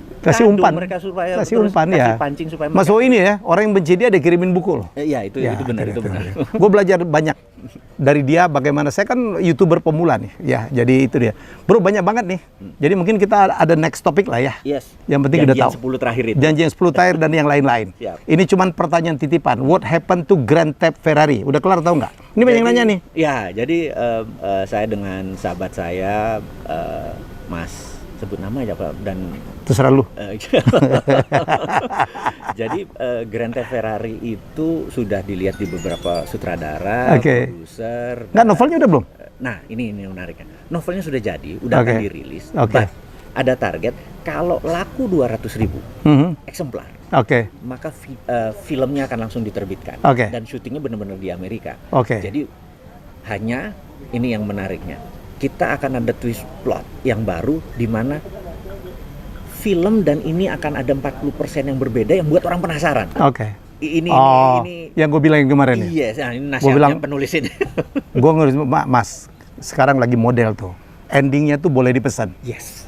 Speaker 2: umpan
Speaker 1: mereka supaya
Speaker 2: kasih umpan ya.
Speaker 1: Pancing supaya
Speaker 2: Mas Wo ini ya, orang yang benci dia ada kirimin buku loh.
Speaker 1: Iya itu benar.
Speaker 2: Gue belajar banyak dari dia, bagaimana saya kan YouTuber pemula nih, ya jadi itu dia. Bro banyak banget nih, jadi mungkin kita ada next topic lah ya.
Speaker 1: Yes.
Speaker 2: Yang penting udah tahu.
Speaker 1: 10 terakhir itu.
Speaker 2: Janji yang 10 terakhir dan yang lain-lain.
Speaker 1: Siap.
Speaker 2: Ini cuman pertanyaan titipan. What happened to Grand Theft Ferrari? Udah kelar tahu nggak? Ini banyak yang nanya nih.
Speaker 1: Ya, jadi saya dengan sahabat saya, Mas, sebut nama aja Pak, dan
Speaker 2: terserah lu.
Speaker 1: Jadi Grand Theft Ferrari itu sudah dilihat di beberapa sutradara, produser.
Speaker 2: Nggak, novelnya udah belum?
Speaker 1: Nah, ini menariknya. Novelnya sudah jadi, udah akan dirilis. Ada target kalau laku 200.000 eksemplar. Maka filmnya akan langsung diterbitkan. Dan syutingnya benar-benar di Amerika. Jadi hanya ini yang menariknya. Kita akan ada twist plot yang baru di mana film dan ini akan ada 40% yang berbeda yang buat orang penasaran. Ini
Speaker 2: yang gue bilang kemarin nih.
Speaker 1: Iya, ini nasihatnya penulis ini.
Speaker 2: Gue ngeris, Mas, sekarang lagi model tuh. Endingnya tuh boleh dipesan.
Speaker 1: Yes.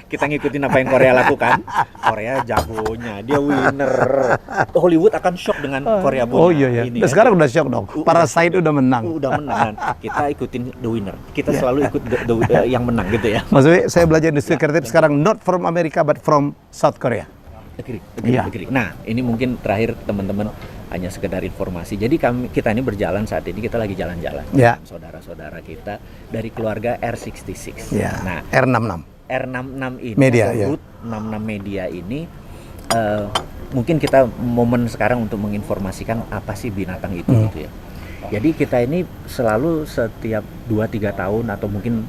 Speaker 1: Kita ngikutin apa yang Korea lakukan. Korea jagonya, dia winner. Hollywood akan shock dengan Korea punya ini.
Speaker 2: Dan sekarang udah shock dong. Parasite udah menang.
Speaker 1: Udah menang. Kita ikutin the winner. Kita selalu ikut yang menang gitu ya.
Speaker 2: Maksudnya saya belajar industri kreatif sekarang not from America but from South Korea.
Speaker 1: Agree. Nah, ini mungkin terakhir teman-teman, hanya sekedar informasi. Jadi kita ini berjalan saat ini, kita lagi jalan-jalan. Saudara-saudara kita dari keluarga R66. Nah, R66 ini, Root 66 Media ini, mungkin kita momen sekarang untuk menginformasikan apa sih binatang itu gitu ya. Jadi kita ini selalu setiap 2-3 tahun atau mungkin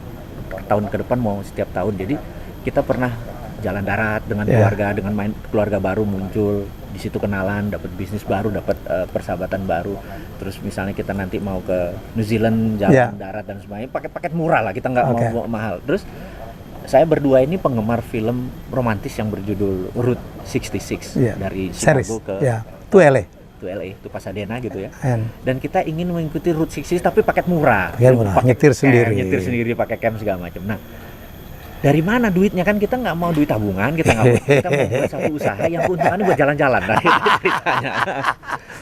Speaker 1: tahun ke depan mau setiap tahun. Jadi kita pernah jalan darat dengan keluarga, dengan main keluarga baru muncul di situ, kenalan, dapat bisnis baru, dapat persahabatan baru. Terus misalnya kita nanti mau ke New Zealand jalan darat dan sebagainya, paket murah lah, kita nggak mau mahal. Terus saya berdua ini penggemar film romantis yang berjudul Route 66 dari Chicago ke
Speaker 2: to LA.
Speaker 1: Itu Pasadena gitu ya. Dan kita ingin mengikuti Route 66 tapi paket murah.
Speaker 2: Nyetir sendiri
Speaker 1: pakai camp segala macam. Nah, dari mana duitnya? Kan kita nggak mau duit tabungan, kita mau buat satu usaha yang keuntungannya buat jalan-jalan. Nah, itu ceritanya.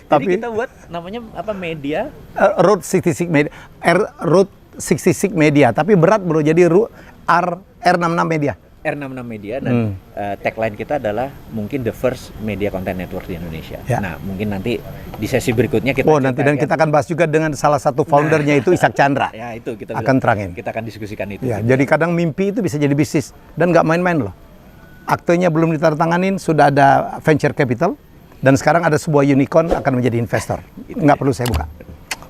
Speaker 1: Jadi kita buat namanya apa, media?
Speaker 2: Route 66 Media. Route 66 Media, tapi berat bro, jadi R66 Media.
Speaker 1: R66 Media dan tagline kita adalah mungkin the first media content network di Indonesia. Nah, mungkin nanti di sesi berikutnya kita
Speaker 2: dan kita akan bahas juga dengan salah satu foundernya itu Ishak Chandra.
Speaker 1: Ya, itu kita
Speaker 2: akan terangin.
Speaker 1: Kita akan diskusikan itu.
Speaker 2: Ya, jadi kadang mimpi itu bisa jadi bisnis dan nggak main-main loh. Aktenya belum ditandatanganin, sudah ada venture capital dan sekarang ada sebuah unicorn akan menjadi investor. Nggak perlu saya buka.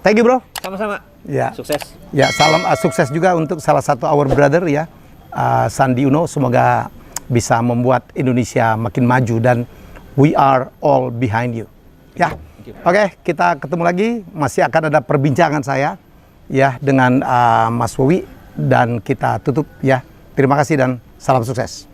Speaker 2: Thank you, bro.
Speaker 1: Sama-sama.
Speaker 2: Ya.
Speaker 1: Sukses.
Speaker 2: Ya, salam sukses juga untuk salah satu our brother ya, Sandi Uno. Semoga bisa membuat Indonesia makin maju dan we are all behind you. Ya. Oke, kita ketemu lagi. Masih akan ada perbincangan saya ya dengan Mas Wowi dan kita tutup ya. Terima kasih dan salam sukses.